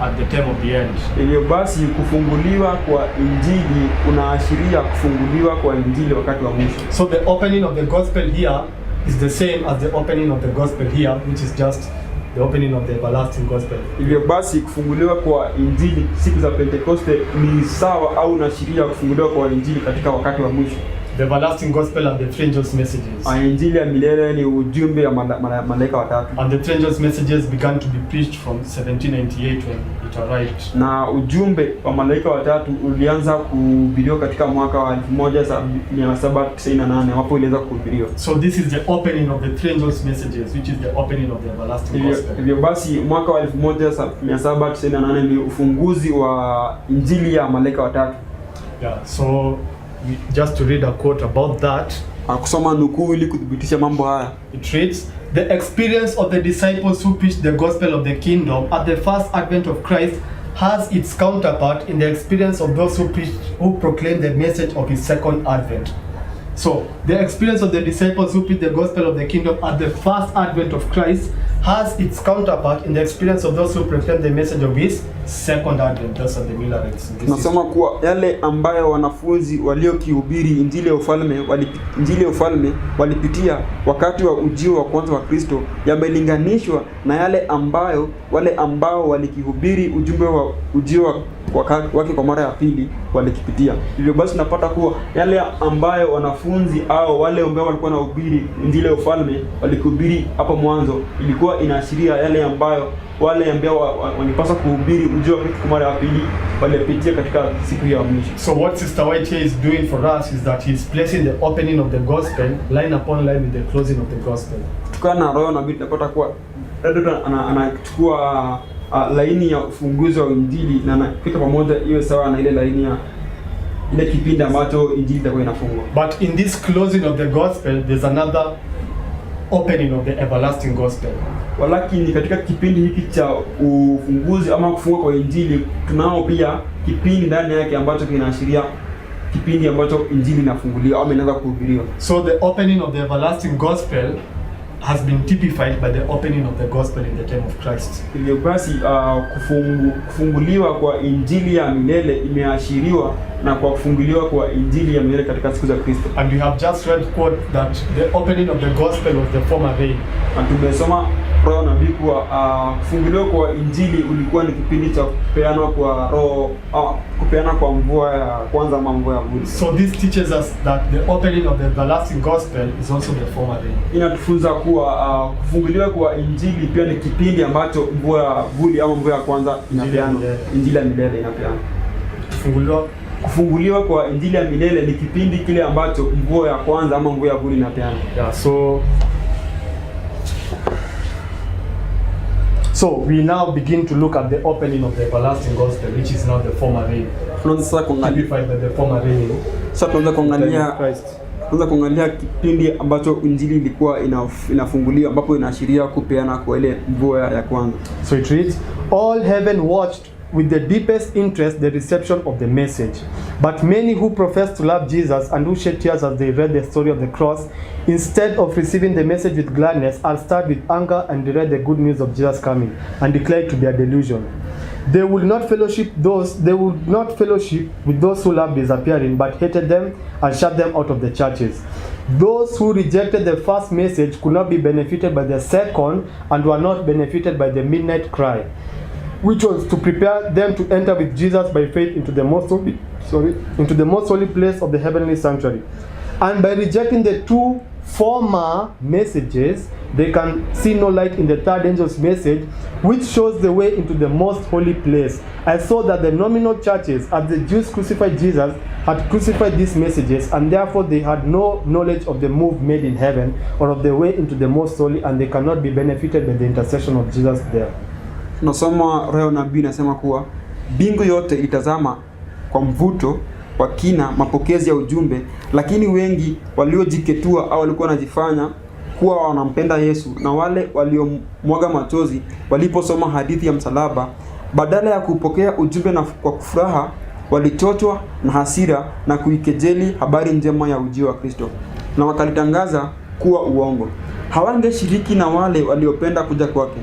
at the time of the end. Hivyo basi kufunguliwa kwa injili unaashiria kufunguliwa kwa injili wakati wa mwisho. So the opening of the gospel here is the same as the opening of the gospel here, which is just the opening of the everlasting gospel. Hivyo basi kufunguliwa kwa injili siku za Pentekoste ni sawa au unaashiria kufunguliwa kwa injili katika wakati wa mwisho. The everlasting gospel and the three angels' messages. Injili ya milele ni ujumbe wa malaika watatu. And the three angels' messages began to be preached from 1798 when it arrived. Na ujumbe wa malaika watatu ulianza kuhubiriwa katika mwaka wa 1798 hapo ilianza kuhubiriwa. So this is the opening of the three angels' messages, which is the opening of the everlasting gospel. Hivyo basi mwaka wa 1798 ni ufunguzi wa injili ya malaika watatu. Yeah, so just to read a quote about that. Kusoma nukuu ili kudhibitisha mambo haya. It reads, "The experience of the disciples who preached the gospel of the kingdom at the first advent of Christ has its counterpart in the experience of those who proclaim the message of his second advent." So, the experience of the disciples who preached the gospel of the kingdom at the first advent of Christ has its counterpart in the experience of those who proclaim the message of his second advent. Those are the Millerites. Tunasoma kuwa yale ambayo wanafunzi waliokihubiri injili ya ufalme walipitia wakati wa ujio wa kwanza wa Kristo yamelinganishwa na yale ambayo wale ambao walikihubiri ujumbe wa ujio wake kwa mara ya pili walikipitia. Hivyo basi tunapata kuwa yale ambayo wanafunzi au wale ambao walikuwa wanahubiri injili ya ufalme walikihubiri hapo mwanzo ilikuwa inaashiria yale ambayo wale ambao wanapaswa kuhubiri ujio wake kwa mara ya pili walipitia katika siku ya mwisho. So what Sister White here is doing for us is that he is placing the opening of the gospel line upon line with the closing of the gospel. Kutokana na roho nabii tunapata kuwa anachukua laini ya ufunguzi wa injili na anapika pamoja iwe sawa na ile laini ya ile kipindi ambacho injili itakuwa inafungwa. But in this closing of the gospel there's another opening of the everlasting gospel. Walakini katika kipindi hiki cha ufunguzi ama kufungwa kwa injili tunao pia kipindi ndani yake ambacho kinaashiria kipindi ambacho injili inafunguliwa au inaanza kuhubiriwa. So the opening of the everlasting gospel has been typified by the opening of the gospel in the time of Christ. Hivyo basi kufunguliwa kwa injili ya milele imeashiriwa na kwa kufunguliwa kwa injili ya milele katika siku za Kristo. And we have just read quote that the opening of the gospel was the former rain. Na tumesoma roho nabii kuwa kufunguliwa kwa injili ulikuwa ni kipindi cha kupeana kwa roho kupeana kwa mvua ya kwanza ama mvua ya bure. So this teaches us that the opening of the everlasting gospel is also the former rain. Inatufunza kuwa kufunguliwa kwa injili pia ni kipindi ambacho mvua ya bure ama mvua ya kwanza inapeana. Injili ya milele inapeana. Kufunguliwa kwa injili ya milele ni kipindi kile ambacho mvua ya kwanza ama mvua ya bure inapeana. Yeah, so we now begin to look at the opening of the everlasting gospel, which is now the former rain. Tunaanza kuangalia the former rain. Sasa tunaanza kuangalia kipindi ambacho injili ilikuwa inafunguliwa ambapo inaashiria kupeana kwa ile mvua ya kwanza. So it reads, "All heaven watched with the deepest interest the reception of the message. But many who profess to love Jesus and who shed tears as they read the story of the cross, instead of receiving the message with gladness, are stirred with anger and read the good news of Jesus coming and declared to be a delusion. They would not fellowship with those who love disappearing, but hated them and shut them out of the churches. Those who rejected the first message could not be benefited by the second and were not benefited by the midnight cry, which was to prepare them to enter with Jesus by faith into the most holy place of the heavenly sanctuary. And by rejecting the two former messages, they can see no light in the third angel's message, which shows the way into the most holy place. I saw that the nominal churches, as the Jews crucified Jesus, had crucified these messages, and therefore they had no knowledge of the move made in heaven or of the way into the most holy, and they cannot be benefited by the intercession of Jesus there." Tunasoma roho nabii nasema kuwa bingu yote ilitazama kwa mvuto wa kina mapokezi ya ujumbe, lakini wengi waliojiketua au walikuwa wanajifanya kuwa wanampenda Yesu na wale waliomwaga machozi waliposoma hadithi ya msalaba, badala ya kupokea ujumbe na kwa furaha, walichochwa na hasira na kuikejeli habari njema ya ujio wa Kristo na wakalitangaza kuwa uongo. Hawangeshiriki na wale waliopenda kuja kwake,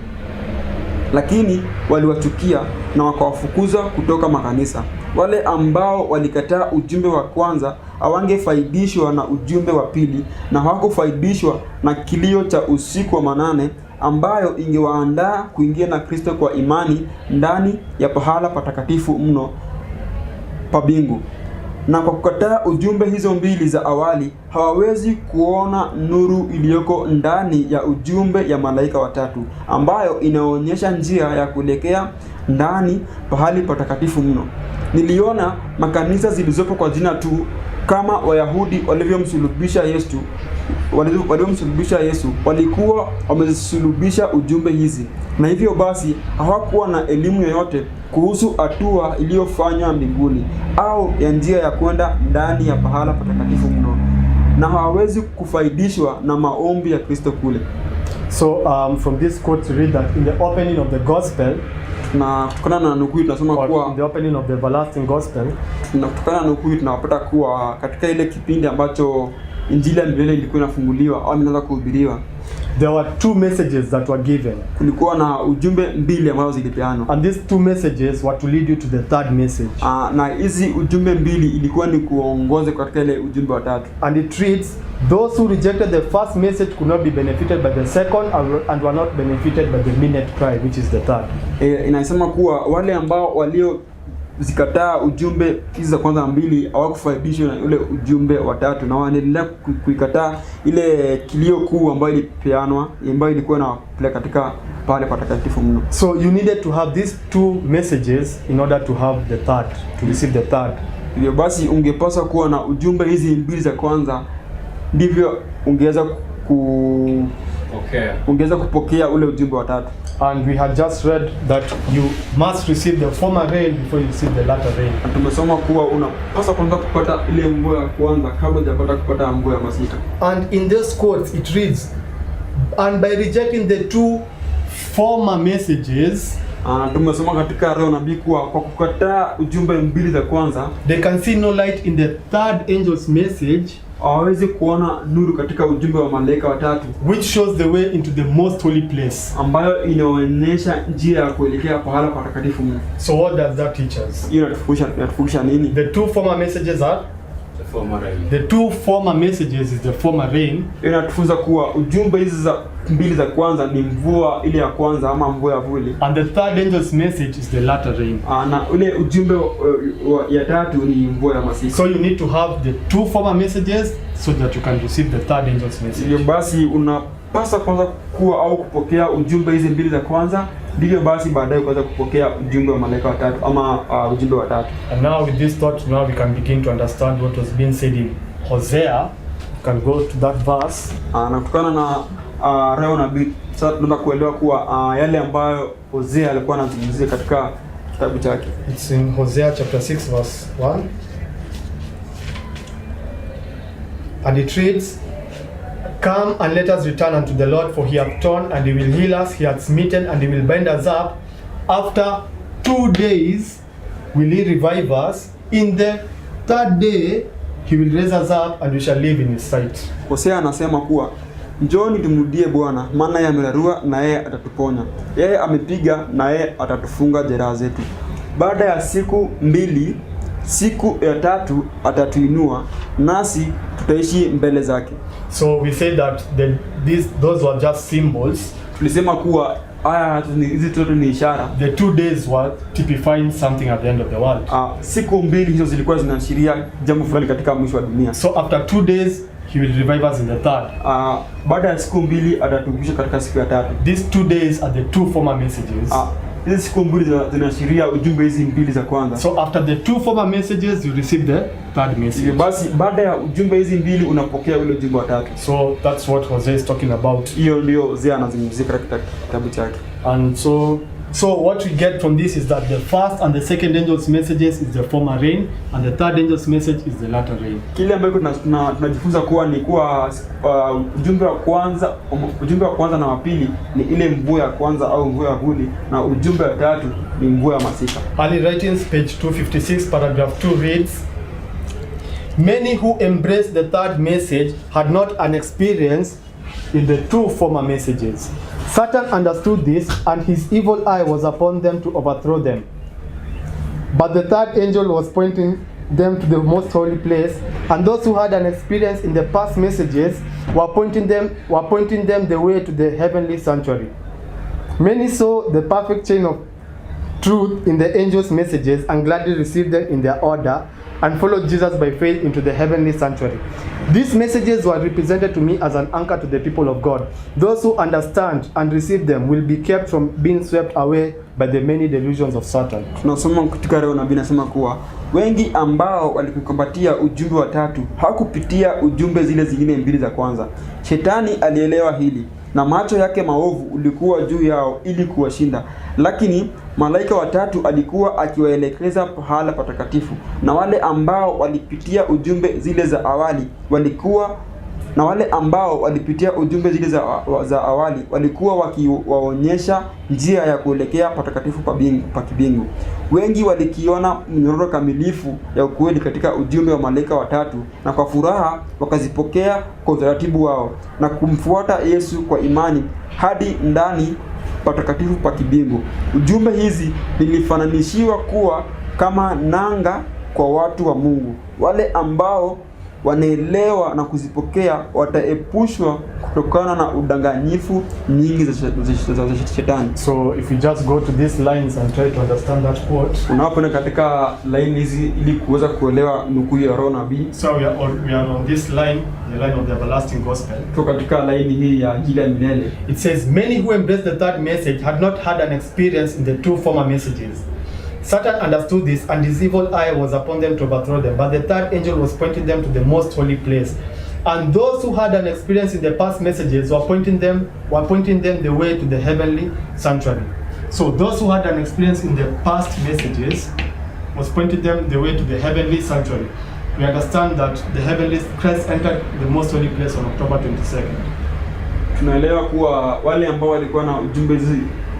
lakini waliwachukia na wakawafukuza kutoka makanisa. Wale ambao walikataa ujumbe wa kwanza hawangefaidishwa na ujumbe wa pili, na hawakufaidishwa na kilio cha usiku wa manane ambayo ingewaandaa kuingia na Kristo kwa imani ndani ya pahala patakatifu mno pa mbingu. Na kwa kukataa ujumbe hizo mbili za awali, hawawezi kuona nuru iliyoko ndani ya ujumbe ya malaika watatu, ambayo inaonyesha njia ya kuelekea ndani pahali patakatifu mno. Niliona makanisa zilizopo kwa jina tu, kama Wayahudi walivyomsulubisha Yesu waliomsulubisha Yesu walikuwa wamesulubisha ujumbe hizi, na hivyo basi hawakuwa na elimu yoyote kuhusu hatua iliyofanywa mbinguni au ya njia ya kwenda ndani ya pahala patakatifu mno, na hawawezi kufaidishwa na maombi ya Kristo kule. So from this quote we read that in the opening of the gospel, na kutokana na nukuu tunasema kuwa in the opening of the everlasting gospel, na kutokana na nukuu tunapata kuwa katika ile kipindi ambacho injili ya milele ilikuwa inafunguliwa au inaanza kuhubiriwa, there were two messages that were given. Kulikuwa na ujumbe mbili ambazo zilipeanwa. And these two messages were to lead you to the third message. Na hizi ujumbe mbili ilikuwa ni kuongoze katika ile ujumbe wa tatu. And it reads, those who rejected the first message could not be benefited by the second and were not benefited by the minute cry, which is the third. Inasema kuwa wale ambao walio zikataa ujumbe hizi za kwanza mbili hawakufaidishwa na ule ujumbe wa tatu, na wanaendelea kuikataa ile kilio kuu ambayo ilipeanwa, ambayo ilikuwa inapeleka katika pale patakatifu mno. So you needed to have these two messages in order to have the third, to receive the third. Hivyo basi ungepaswa kuwa na ujumbe hizi mbili za kwanza, ndivyo ungeweza ungeweza kupokea ule ujumbe wa tatu. And we had just read that you must receive the former rain before you receive the latter rain. Na tumesoma kuwa unapaswa kwanza kupata ile mvua ya kwanza kabla hujapata kupata mvua ya masika. And in this quote it reads, and by rejecting the two former messages, tumesoma katika Roho nabii kuwa kwa kukataa ujumbe mbili za kwanza, they can see no light in the third angel's message, hawawezi kuona nuru katika ujumbe wa malaika watatu, which shows the way into the most holy place, ambayo inaonyesha njia ya kuelekea pahala patakatifu mno. So what does that teach us? Hiyo inatufundisha nini? The two former messages are The former rain. the two former messages is the former rain. Inatufunza kuwa ujumbe hizi za mbili za kwanza ni mvua ile ya kwanza ama mvua ya vuli, And the third angel's message is the latter rain. na ule ujumbe ya tatu ni mvua ya masika. So you need to have the two former messages so that you can receive the third angel's message. Hivyo basi unapaswa kwanza kuwa au kupokea ujumbe hizi mbili za kwanza, ndivyo basi baadaye kuweza kupokea ujumbe wa malaika watatu ama ujumbe wa tatu. And now with this thought, now we can begin to understand what was being said in Hosea. You can go to that verse. Na kutokana na Roho nabii sasa tunaweza kuelewa kuwa yale ambayo Hosea alikuwa anazungumzia katika kitabu chake. It's in Hosea chapter 6 verse 1. And it reads, come and let us return unto the Lord, for he hath torn and he will heal us, he hath smitten and he will bind us up. After 2 days will he revive us. In the third day he will raise us up and we shall live in his sight. Hosea anasema kuwa njoni tumrudie Bwana, maana yeye amerarua na yeye atatuponya. Yeye amepiga na yeye atatufunga jeraha zetu. Baada ya siku 2, siku ya tatu atatuinua, nasi tutaishi mbele zake. So we say that those were just symbols. Tulisema kuwa hizi zote ni ishara. The 2 days were typifying something at the end of the world. Siku 2 hizo zilikuwa zinaashiria jambo fulani katika mwisho wa dunia. So after 2 days he will revive us in the third. Baada ya siku 2 atatuvusha katika siku ya tatu. These 2 days are the two former messages. Hizi siku 2 zinaashiria ujumbe hizi mbili za kwanza. So after the two former messages you receive the third message. Basi baada ya ujumbe hizi mbili unapokea ule ujumbe wa tatu. So that's what Hosea is talking about. Hiyo ndio Hosea anazungumzia katika kitabu chake. And so what we get from this is that the first and the second angel's messages is the former rain and the third angel's message is the latter rain. Kile ambacho tunajifunza kuwa ni kuwa ujumbe wa kwanza na wa pili ni ile mvua ya kwanza au mvua ya vuli, na ujumbe wa tatu ni mvua ya masika. Early Writings page 256 paragraph 2 reads, many who embraced the third message had not an experience in the two former messages. Satan understood this, and his evil eye was upon them to overthrow them. But the third angel was pointing them to the most holy place, and those who had an experience in the past messages were pointing them the way to the heavenly sanctuary. Many saw the perfect chain of truth in the angels' messages and gladly received them in their order, and followed Jesus by faith into the heavenly sanctuary. These messages were represented to me as an anchor to the people of God. Those who understand and receive them will be kept from being swept away by the many delusions of Satan. Tunasoma katika leo nabii nasema kuwa wengi ambao walikukumbatia ujumbe wa tatu hakupitia ujumbe zile zingine mbili za kwanza. Shetani alielewa hili na macho yake maovu ulikuwa juu yao ili kuwashinda. Lakini malaika watatu alikuwa akiwaelekeza pahala patakatifu, na wale ambao walipitia ujumbe zile za awali walikuwa wakiwaonyesha njia ya kuelekea patakatifu pa kibingu. Wengi walikiona mnyororo kamilifu ya ukweli katika ujumbe wa malaika watatu, na kwa furaha wakazipokea kwa utaratibu wao na kumfuata Yesu kwa imani hadi ndani patakatifu pa kibingu. Ujumbe hizi nilifananishiwa kuwa kama nanga kwa watu wa Mungu. Wale ambao wanaelewa na kuzipokea wataepushwa kutokana na udanganyifu nyingi za shetani. So if you just go to these lines and try to understand that quote, unapoenda katika line hizi ili kuweza kuelewa nukuu ya roho nabii. So we are on this line, the line of the everlasting gospel. So katika line hii ya injili ya milele, it says many who embraced the third message had not had an experience in the two former messages. Satan understood this, and his evil eye was upon them to overthrow them. But the third angel was pointing them to the most holy place. And those who had an experience in the past messages were pointing them the way to the heavenly sanctuary. So those who had an experience in the past messages was pointing them the way to the heavenly sanctuary. We understand that the heavenly Christ entered the most holy place on October 22nd. Tunaelewa kuwa wale ambao walikuwa na ujumbe hizi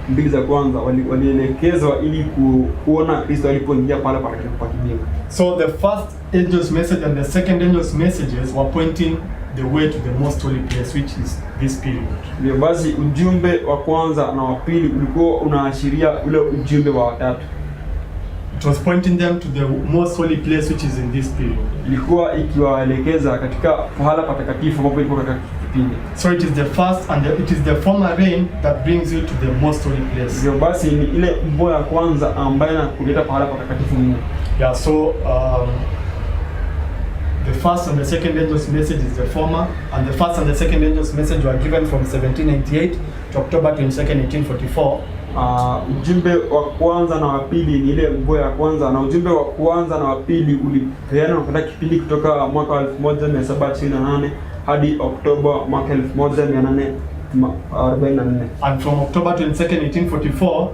mbili za kwanza walielekezwa ili kuona Kristo alipoingia pale patakatifu pa kibingu. So the first angel's message and the second angel's messages were pointing the way to the most holy place, which is this period. Ndio basi ujumbe wa kwanza na wa pili ulikuwa unaashiria ule ujumbe wa tatu. It was pointing them to the most holy place, which is in this period. Ilikuwa ikiwaelekeza katika pahala patakatifu ambapo ilikuwa katika kipindi. So it is the first and it is the former rain that brings you to the most holy place. Ndio basi ni ile mvua ya kwanza ambayo inakuleta pahala patakatifu mno. Yeah, so the first and the second angel's message is the former, and the first and the second angel's message were given from 1798 to October 22nd, 1844. Ujumbe wa kwanza na wa pili ni ile mvua ya kwanza, na ujumbe wa kwanza na wa pili ulipeanwa katika kipindi kutoka mwaka 1728 hadi Oktoba mwaka 1844. And from October 22nd, 1844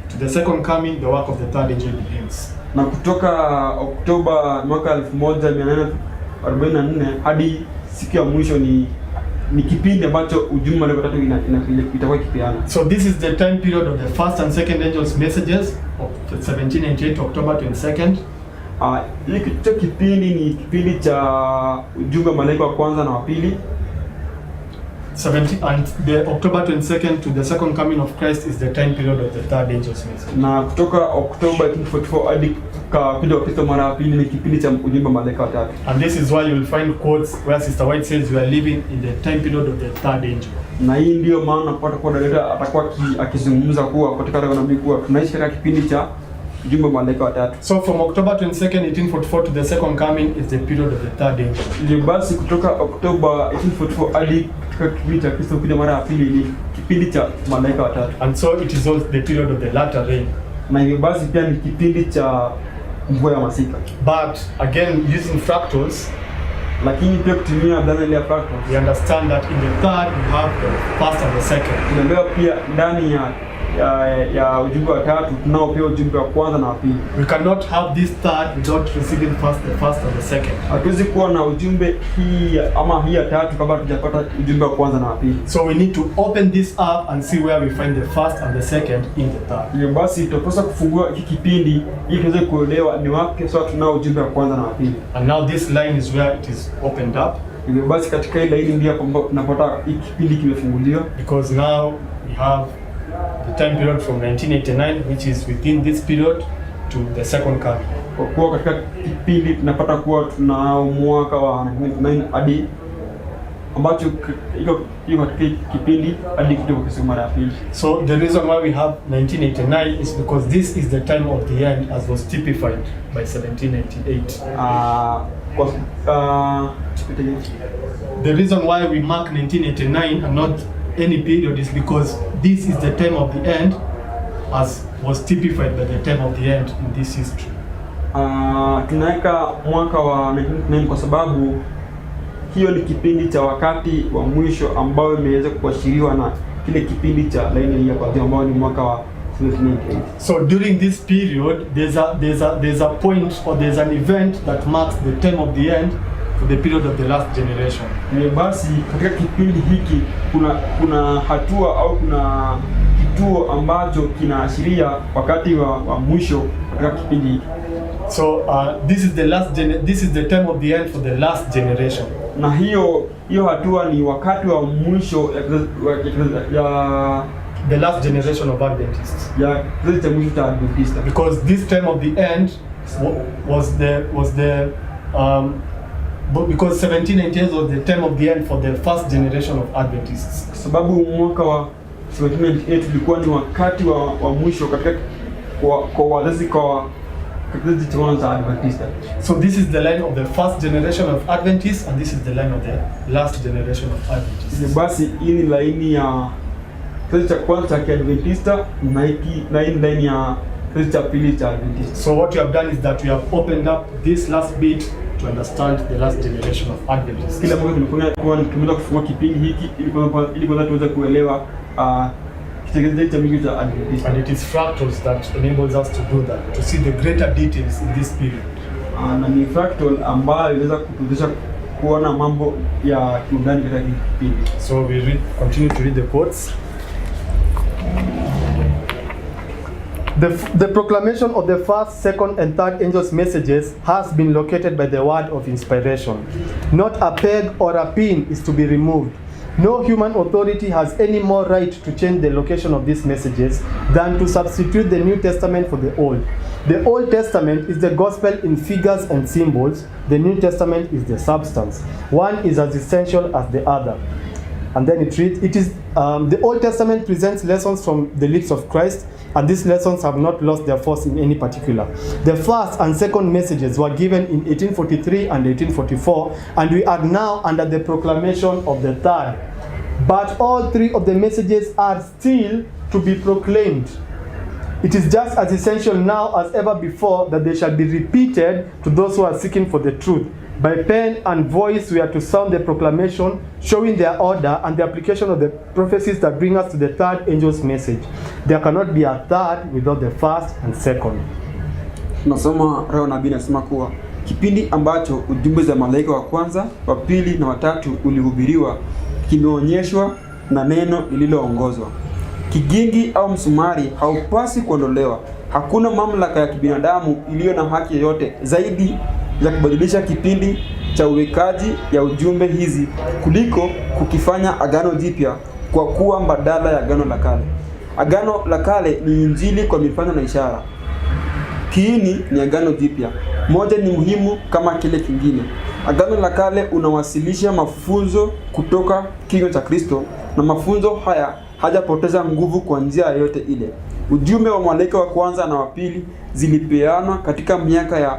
to the second coming, the work of the third angel begins. Na kutoka Oktoba mwaka 1844 hadi siku ya mwisho ni kipindi ambacho ujumbe wa tatu itakuwa kipiana. So this is the time period of the first and second angels messages of 1798 to October 22nd. Hiki kipindi ni kipindi cha ujumbe wa malaika wa kwanza na wa pili. And the October 22nd to the second coming of Christ is the time period of the third angel's message. Na kutoka October 1844 hadi kipindi cha Kristo mara ya pili ni kipindi cha ujumbe wa malaika watatu. And this is why you will find quotes where Sister White says we are living in the time period of the third angel. Na hii ndio maana napata kwa daleta atakuwa akizungumza kuwa katika nabii kuwa tunaishi katika kipindi cha ujumbe wa malaika watatu. So from October 22nd, 1844 to the second coming is the period of the third angel. Ndio basi kutoka October 1844 hadi kipindi cha Kristo kuja mara ya pili ni kipindi cha malaika watatu. And so it is also the period of the latter rain. Na hivyo basi pia ni kipindi cha mvua ya masika. But again using fractals, lakini pia kutumia dhana ile ya fractals, we understand that in the third we have the first and the second. Tunaelewa pia ndani ya ujumbe wa tatu tunao pia ujumbe wa kwanza na wa pili. We cannot have this third without receiving the first and the second. Hatuwezi kuwa na ujumbe hii ama hii ya tatu kabla tujapata ujumbe wa kwanza na wa pili. So we need to open this up and see where we find the first and the second in the third. Hivyo basi tutapaswa kufungua hiki kipindi ili tuweze kuelewa ni wapi sasa tunao ujumbe wa kwanza na wa pili. And now this line is where it is opened up. Hivyo basi katika ile hili ndio tunapata hiki kipindi kimefunguliwa, because now we have the time period from 1989, which is within this period, to the second coming. Kwa kuwa katika kipindi tunapata kuwa tunao mwaka wa 1989 hadi ambacho iko katika kipindi hadi kitu kwa mara ya pili. So the reason why we have 1989 is because this is the time of the end as was typified by 1798. The reason why we mark 1989 and not any period is because this is the time of the end as was typified by the time of the end in this history. Tunaweka mwaka wa 1989 kwa sababu hiyo ni kipindi cha wakati wa mwisho ambao imeweza kuashiriwa na kile kipindi cha laini ya kwa ambao ni mwaka wa 1998. So during this period there's a point or there's an event that marks the time of the end for the period of the last generation. Basi katika kipindi hiki kuna hatua au kuna kituo ambacho kinaashiria wakati wa mwisho katika kipindi hiki. So this is the time of the end for the last generation. Na hiyo hatua ni wakati wa mwisho ya the last generation of Adventists. Ya kizazi cha mwisho cha Adventista. Because this time of the end because 1798 was the time of the end for the first generation of Adventists. Sababu mwaka wa 1798 ulikuwa ni wakati wa mwisho katika kwa wazazi kwa kizazi cha kwanza cha Adventista. So this is the line of the first generation of Adventists and this is the line of the last generation of Adventists. Basi hii ni laini ya kizazi cha kwanza cha Adventista na hii line ya kizazi cha pili cha Adventista. So what we have done is that we have opened up this last bit to understand the last generation of Adventists. Kila mwaka tumeweza kufungua kipindi hiki ili kwanza tuweze kuelewa kizazi cha mwisho cha Adventista. And it is fractals that enables us to do that, to see the greater details in this period. Na ni fractal ambayo inaweza kutuwezesha kuona mambo ya kiundani katika kipindi. So we continue to read the quotes. The proclamation of the first, second, and third angels' messages has been located by the word of inspiration. Not a peg or a pin is to be removed. No human authority has any more right to change the location of these messages than to substitute the New Testament for the Old. The Old Testament is the gospel in figures and symbols. The New Testament is the substance. One is as essential as the other. And then it reads, the Old Testament presents lessons from the lips of Christ, and these lessons have not lost their force in any particular. The first and second messages were given in 1843 and 1844, and we are now under the proclamation of the third. But all three of the messages are still to be proclaimed. It is just as essential now as ever before that they shall be repeated to those who are seeking for the truth. By pen and voice we are to sound the proclamation, showing their order and the application of the prophecies that bring us to the third angel's message. There cannot be a third without the first and second. Tunasoma roho nabii anasema kuwa kipindi ambacho ujumbe za malaika wa kwanza, wa pili na watatu ulihubiriwa kimeonyeshwa na neno lililoongozwa. Kigingi au msumari haupasi kuondolewa. Hakuna mamlaka ya kibinadamu iliyo na haki yoyote zaidi ya kubadilisha kipindi cha uwekaji ya ujumbe hizi kuliko kukifanya agano jipya kwa kuwa mbadala ya agano la kale. Agano la kale ni injili kwa mifano na ishara. Kiini ni agano jipya. Moja ni muhimu kama kile kingine. Agano la kale unawasilisha mafunzo kutoka kinywa cha Kristo, na mafunzo haya hajapoteza nguvu kwa njia yoyote ile. Ujumbe wa malaika wa kwanza na wa pili zilipeanwa katika miaka ya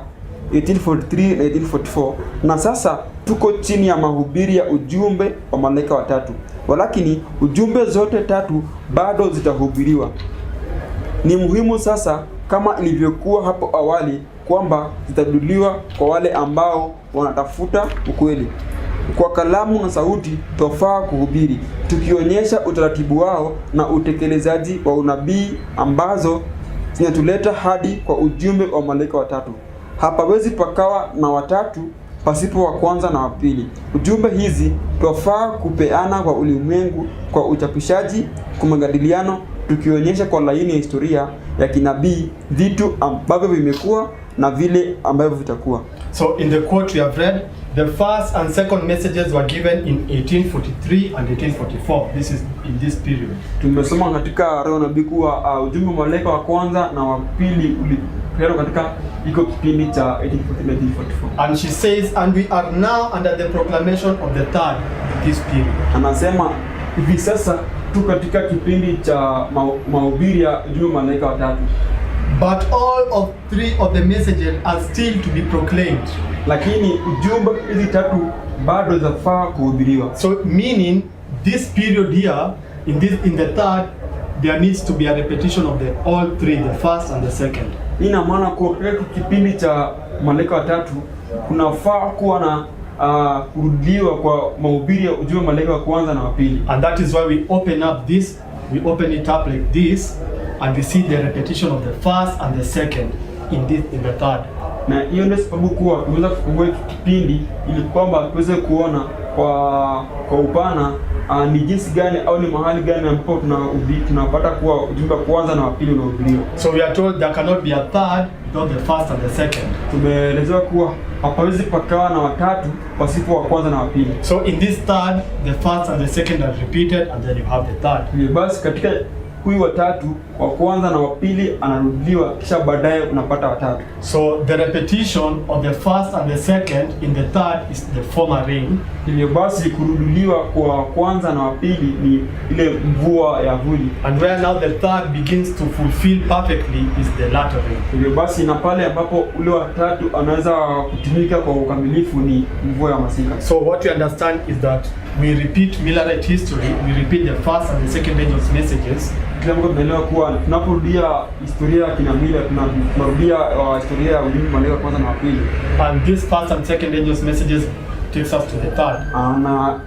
1843 na 1844, na sasa tuko chini ya mahubiri ya ujumbe wa malaika wa tatu. Walakini ujumbe zote tatu bado zitahubiriwa. Ni muhimu sasa kama ilivyokuwa hapo awali kwamba zitaduliwa kwa wale ambao wanatafuta ukweli. Kwa kalamu na sauti tofaa kuhubiri, tukionyesha utaratibu wao na utekelezaji wa unabii ambazo zinatuleta hadi kwa ujumbe wa malaika watatu. Hapawezi pakawa na watatu pasipo wa kwanza na wa pili. Ujumbe hizi tofaa kupeana kwa ulimwengu kwa uchapishaji, kwa majadiliano, tukionyesha kwa laini ya historia ya kinabii vitu ambavyo vimekuwa na vile ambavyo vitakuwa. So in the quote we have read, the first and second messages were given in 1843 and 1844. This is in this period. Tumesoma katika roho nabii kuwa ujumbe wa malaika wa kwanza na wa pili ulipeanwa katika iko kipindi cha 1843 and 1844. And she says, and we are now under the proclamation of the third. this period. Anasema hivi sasa tu katika kipindi cha mahubiri ya ujumbe wa malaika watatu. But all of three of the messages are still to be proclaimed. Lakini ujumbe hizi tatu bado zafaa kuhubiriwa. So meaning this period here in the third there needs to be a repetition of all three, the first and the second. Ina maana kwa kipindi cha malaika watatu kunafaa kuwa na kurudiwa kwa mahubiri ya ujumbe wa malaika wa kwanza na wa pili. And that is why we open it up like this, and we see the repetition of the first and the second in the third. Na hiyo ndio sababu kuwa tunaweza kufungua kipindi ili kwamba tuweze kuona kwa upana ni jinsi gani au ni mahali gani ambapo tunapata kuwa ujumbe wa kwanza na wa pili unahubiriwa. So we are told there cannot be a third without the first and the second. Tumeelezewa kuwa hapawezi pakawa na watatu pasipo wa kwanza na wa pili. So in this third, the first and the second are repeated, and then you have the third. Basi katika huyu watatu, wa kwanza na wa pili anarudiwa, kisha baadaye unapata watatu. So the repetition of the first and the second in the third is the former rain. Hivyo basi kuruduliwa kwa kwanza na wa pili ni ile mvua ya vuli. And where now the third begins to fulfill perfectly is the latter rain. Hivyo basi na pale ambapo ule watatu anaweza kutumika kwa ukamilifu ni mvua ya masika. So what we understand is that we repeat Millerite history, we repeat the first and the second angels' messages. Kila mtu tunaelewa kuwa tunaporudia historia ya kina Mila, tunarudia historia ya ujumbe wa malaika kwanza na wa pili. And this first and second angels' messages takes us to the third. Na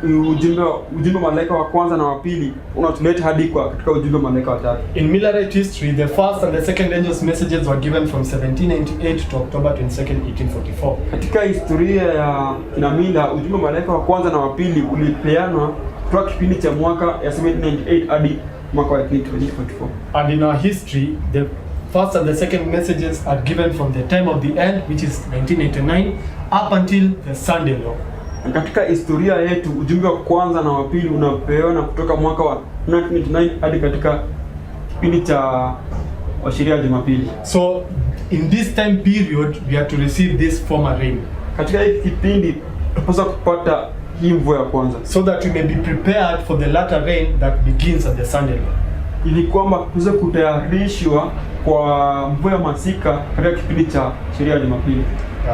ujumbe wa malaika wa kwanza na wa pili unatuleta hadi katika ujumbe wa malaika wa tatu. In Millerite history, the first and the second angels' messages were given from 1798 to October 22nd, 1844. Katika historia ya kina Mila, ujumbe wa malaika wa kwanza na wa pili ulipeanwa kutoka kipindi cha mwaka ya 1798 hadi mwaka wa 1844. And in our history, the first and the second messages are given from the time of the end, which is 1989, up until the Sunday law. Katika historia yetu ujumbe wa kwanza na wa pili unapeana kutoka mwaka wa 1989 hadi katika kipindi cha sheria ya Jumapili. So in this time period we are to receive this former rain. Katika hiki kipindi tunapaswa kupata hii mvua ya kwanza, so that we may be prepared for the latter rain that begins at the Sunday law. Ili kwamba tuweze kutayarishwa kwa mvua ya masika katika kipindi cha sheria ya Jumapili.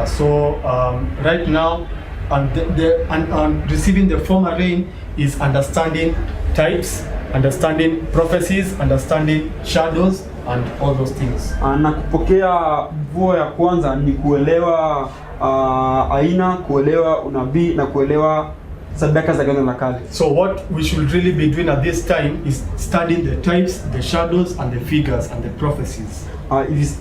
So right now and receiving the former rain is understanding types, understanding prophecies, understanding shadows and all those things. Na kupokea mvua ya kwanza ni kuelewa aina, kuelewa unabii na kuelewa sadaka za Agano la Kale. So what we should really be doing at this time is studying the types, the shadows and the figures and the prophecies.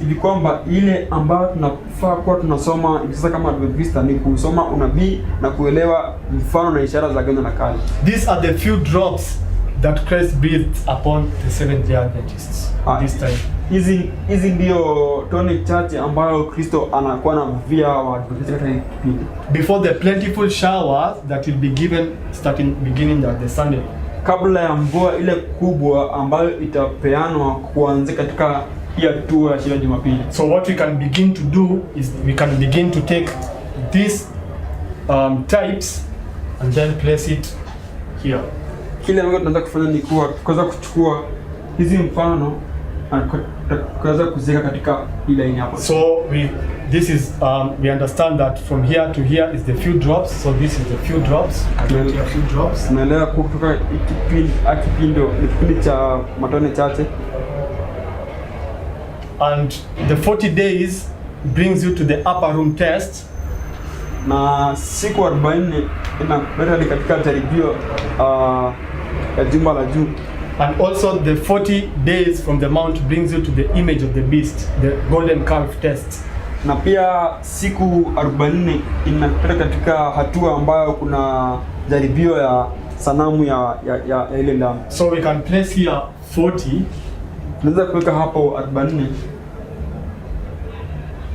Ili kwamba ile ambayo tunafaa kuwa tunasoma hivi sasa kama Adventista ni kusoma unabii na kuelewa mfano na ishara za Agano la Kale. These are the few drops that Christ breathed upon the Seventh-day Adventists this time. Hizi ndio tone chache ambayo Kristo anakuwa anavuvia Waadventista katika kipindi. Before the plentiful showers that will be given beginning at the Sunday. Kabla ya mvua ile kubwa ambayo itapeanwa kuanzia katika hii hatua ya sheria ya Jumapili. So what we can begin to do is we can begin to take these types and then place it here. Kile ambacho tunataka kufanya ni kuweza kuchukua hizi mfano na kuweza kuziweka katika ile line hapo. So we understand that from here to here is the few drops. So this is the few drops. Few drops. Tunaelewa kutoka kipindi cha matone chache. And the 40 days brings you to the upper room test. Na siku 40 inaleta katika jaribio ya jumba la juu. And also the 40 days from the mount brings you to the image of the beast, the golden calf test. Na pia siku 40 inaleta katika hatua ambayo kuna jaribio ya sanamu ya ile ndama. So we can place here 40. Tunaweza kuweka hapo 40.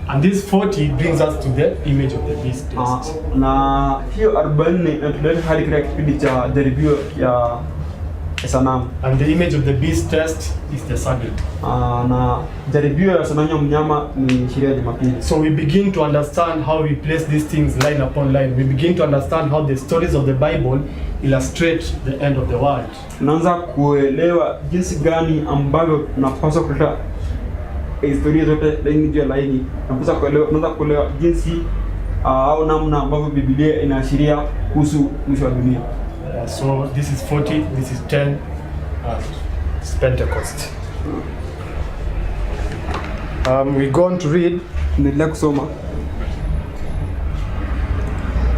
And this 40 brings us to the image of the beast test. Na hiyo 40 inatuleta hadi katika kipindi cha jaribio ya sanamu. And the image of the beast test is the Sabbath. Na jaribio ya sanamu ya mnyama ni sheria ya Jumapili. So we begin to understand how we place these things line upon line. We begin to understand how the stories of the Bible illustrate the end of the world. Tunaanza kuelewa jinsi gani ambavyo tunapaswa kuleta historia zote laini juu ya laini. Tunaanza kuelewa jinsi au namna ambavyo Biblia inaashiria kuhusu mwisho wa dunia. So this is 40, this is 10, it's Pentecost. We're going to read. Tunaendelea kusoma.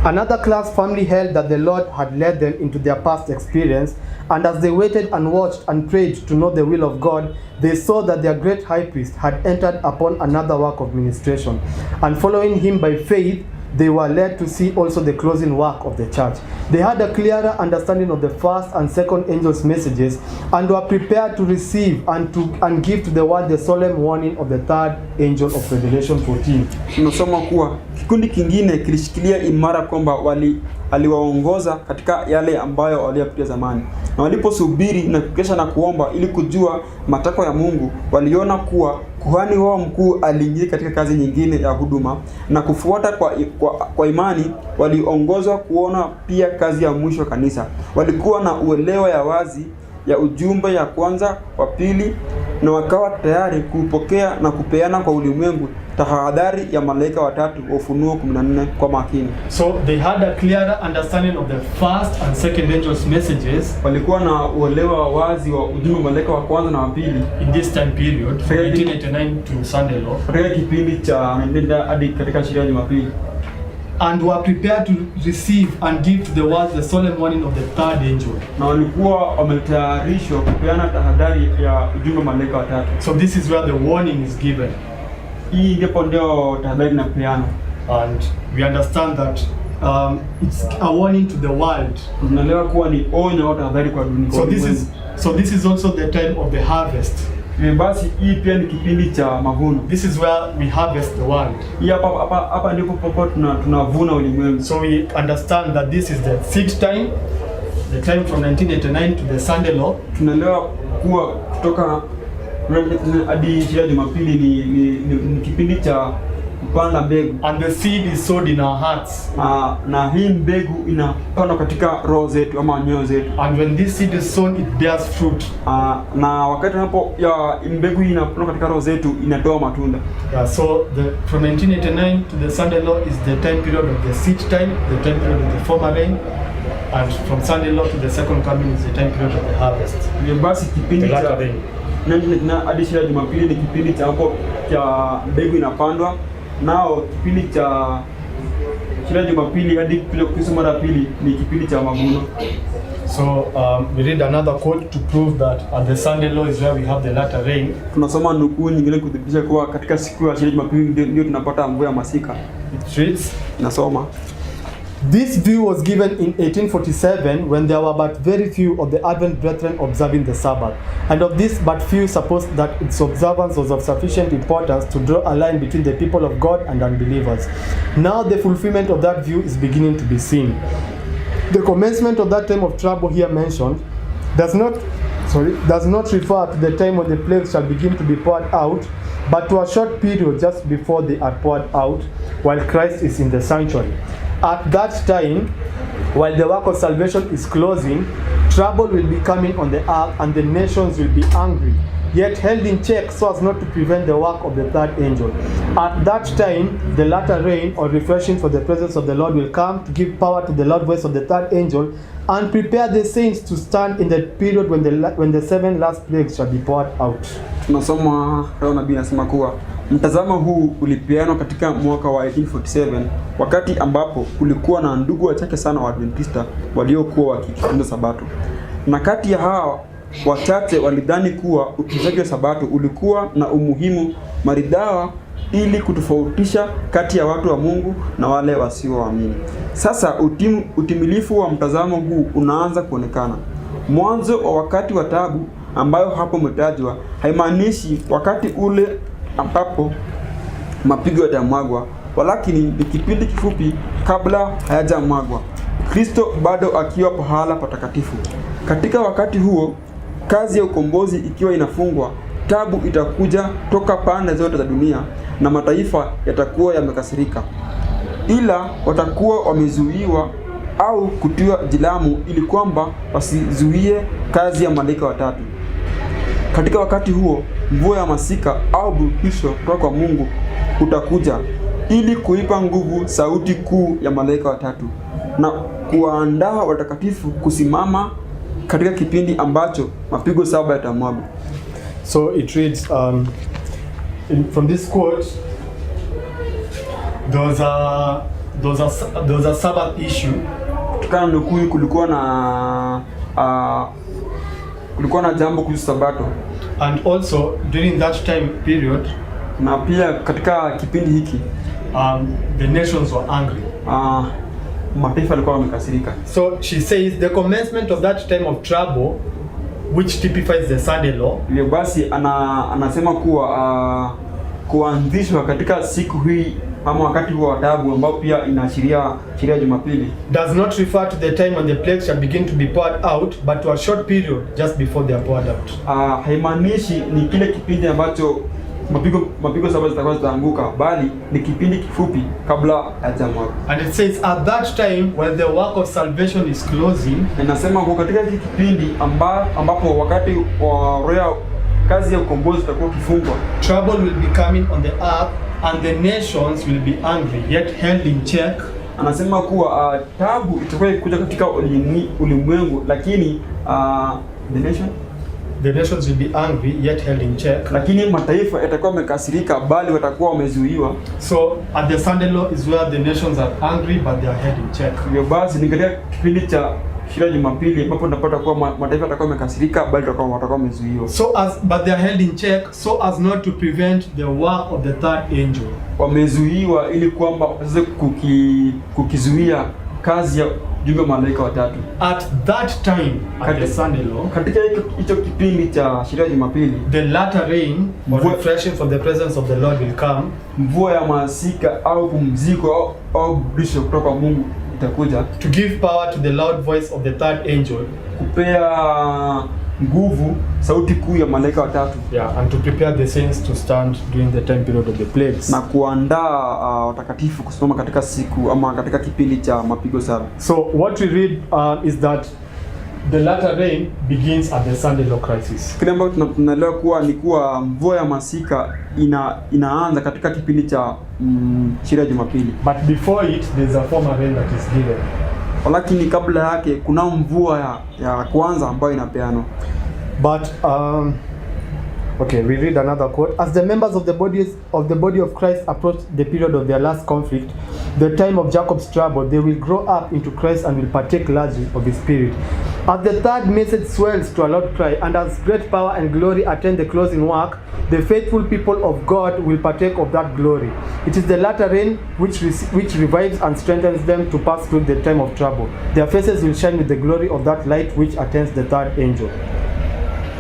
Another class firmly held that the Lord had led them into their past experience, and as they waited and watched and prayed to know the will of God, they saw that their great high priest had entered upon another work of ministration, and following him by faith, they were led to see also the closing work of the church. They had a clearer understanding of the first and second angels' messages, and were prepared to receive and give to the world the solemn warning of the third angel of Revelation 14. Tunasoma kuwa kikundi kingine kilishikilia imara kwamba aliwaongoza katika yale ambayo waliyapitia zamani. Na waliposubiri na kukesha na kuomba ili kujua matakwa ya Mungu, waliona kuwa kuhani wao mkuu aliingia katika kazi nyingine ya huduma, na kufuata kwa imani waliongozwa kuona pia kazi ya mwisho kanisa. Walikuwa na uelewa ya wazi ya ujumbe ya kwanza, wa pili, na wakawa tayari kupokea na kupeana kwa ulimwengu tahadhari ya malaika watatu wa Ufunuo 14 kwa makini. So they had a clearer understanding of the first and second angels' messages. Walikuwa na uelewa wazi wa ujumbe wa malaika wa kwanza na wa pili In this time period, from 1889 to Sunday Law. Katika kipindi cha nenda hadi katika sheria ya Jumapili. And were prepared to receive and give to the world the solemn warning of the third angel. Na walikuwa wametayarishwa kupeana tahadhari ya ujumbe wa malaika watatu. So this is where the warning is given. Hii ndipo ndio tahadhari na peana. And we understand that it's a warning to the world. Tunaelewa kuwa ni onyo au tahadhari kwa dunia. So this is also the time of the harvest. Basi hii pia ni kipindi cha mavuno. This is where we harvest the world. Hii hapa ndipo tunavuna ulimwengu. So we understand that this is the sixth time, the time from 1989 to the Sunday Law. Tunaelewa kuwa kutoka hadi sheria ya Jumapili ni kipindi cha kupanda mbegu. And the seed is sowed in our hearts. Na hii mbegu inapandwa katika roho zetu ama nyoyo zetu. And when this seed is sown, it bears fruit. Na wakati mbegu hii inapandwa katika roho zetu inatoa matunda. So from 1989 to the Sunday Law is the time period of the seed time, the time period of the former rain. And from Sunday Law to the second coming is the time period of the harvest. Basi kipindi cha na hadi sheria ya Jumapili ni kipindi cha hapo cha mbegu inapandwa. Nao kipindi cha sheria ya Jumapili hadi Kristo mara pili ni kipindi cha mavuno. So we read another quote to prove that at the Sunday Law is where we have the latter rain. Tunasoma nukuu nyingine kudhibitisha kuwa katika siku ya sheria ya Jumapili ndio tunapata mvua ya masika. It reads, nasoma, this view was given in 1847 when there were but very few of the Advent brethren observing the Sabbath, and of this but few supposed that its observance was of sufficient importance to draw a line between the people of God and unbelievers. Now the fulfillment of that view is beginning to be seen. The commencement of that time of trouble here mentioned does not refer to the time when the plagues shall begin to be poured out, but to a short period just before they are poured out, while Christ is in the sanctuary. At that time, while the work of salvation is closing, trouble will be coming on the earth and the nations will be angry, yet held in check so as not to prevent the work of the third angel. At that time, the latter rain or refreshing for the presence of the Lord will come to give power to the loud voice of the third angel and prepare the saints to stand in the period when the seven last plagues shall be poured out. Tunasoma roho nabii anasema kuwa mtazamo huu ulipeanwa katika mwaka wa 1847 wakati ambapo kulikuwa na ndugu wachache sana wa Adventista waliokuwa wakitunza Sabato. Na kati ya hao wachache walidhani kuwa utunzaji wa Sabato ulikuwa na umuhimu maridhawa ili kutofautisha kati ya watu wa Mungu na wale wasioamini. Sasa utimilifu wa mtazamo huu unaanza kuonekana. Mwanzo wa wakati wa taabu ambayo hapo umetajwa haimaanishi wakati ule ambapo mapigo yatamwagwa, walakini ni kipindi kifupi kabla hayajamwagwa, Kristo bado akiwa pahala patakatifu. Katika wakati huo, kazi ya ukombozi ikiwa inafungwa, tabu itakuja toka pande zote za dunia na mataifa yatakuwa yamekasirika. Ila watakuwa wamezuiwa au kutiwa jilamu ili kwamba wasizuie kazi ya malaika watatu. Katika wakati huo, mvua ya masika au burudisho kutoka kwa Mungu utakuja ili kuipa nguvu sauti kuu ya malaika watatu na kuwaandaa watakatifu kusimama katika kipindi ambacho mapigo 7 yatamwagwa. So it reads from this quote, there was a Sabbath issue. Kutokana na nukuu kulikuwa na jambo kuhusu Sabato. And also during that time period, na pia katika kipindi hiki the nations were angry. Mataifa yalikuwa wamekasirika. So she says the commencement of that time of trouble, which typifies the Sunday law. Hivyo basi anasema kuwa kuanzishwa katika siku hii ama wakati wa taabu ambao pia inaashiria sheria Jumapili, does not refer to the time when the plagues shall begin to be poured out, but to a short period just before they are poured out. Haimaanishi ni kile kipindi ambacho mapigo 7 zitakuwa zitaanguka, bali ni kipindi kifupi kabla hajamwaga. And it says at that time when the work of salvation is closing, inasema kwa katika hiki kipindi ambapo wakati wa roho kazi ya ukombozi itakuwa kifungwa, trouble will be coming on the earth and the nations will be angry yet held in check. Anasema kuwa tabu itakuwa kuja katika ulimwengu, lakini the nations will be angry yet held in check, lakini mataifa yatakuwa yamekasirika bali watakuwa wamezuiwa. So at the Sunday law is where the nations are angry but they are held in check. Hivyo basi ni katika kipindi cha sheria Jumapili ambapo tunapata kuwa mataifa yatakuwa yamekasirika bali watakuwa wamezuiwa. But they are held in check so as not to prevent the work of the third angel. Wamezuiwa ili kwamba waweze kukizuia kazi ya jumbe malaika watatu. At that time, at the Sunday law, katika hicho kipindi cha sheria Jumapili, the latter rain or refreshing from the presence of the Lord will come. Mvua ya masika au pumziko au burudisho kutoka kwa Mungu itakuja, to give power to the loud voice of the third angel, kupea nguvu sauti kuu ya malaika watatu, and to prepare the saints to stand during the time period of the plagues, na kuandaa watakatifu kusimama katika siku ama katika kipindi cha mapigo 7. So what we read is that the latter rain begins at the Sunday law crisis. Kile ambacho tunaelewa kuwa ni kuwa mvua ya masika inaanza katika kipindi cha sheria Jumapili. But before it there is a former rain that is given. Lakini kabla yake kuna mvua ya kwanza ambayo inapeanwa. But okay, we read another quote. As the members of the body of Christ approach the period of their last conflict, the time of Jacob's trouble, they will grow up into Christ and will partake largely of his spirit. As the third message swells to a loud cry, and as great power and glory attend the closing work, the faithful people of God will partake of that glory. It is the latter rain which revives and strengthens them to pass through the time of trouble. Their faces will shine with the glory of that light which attends the third angel.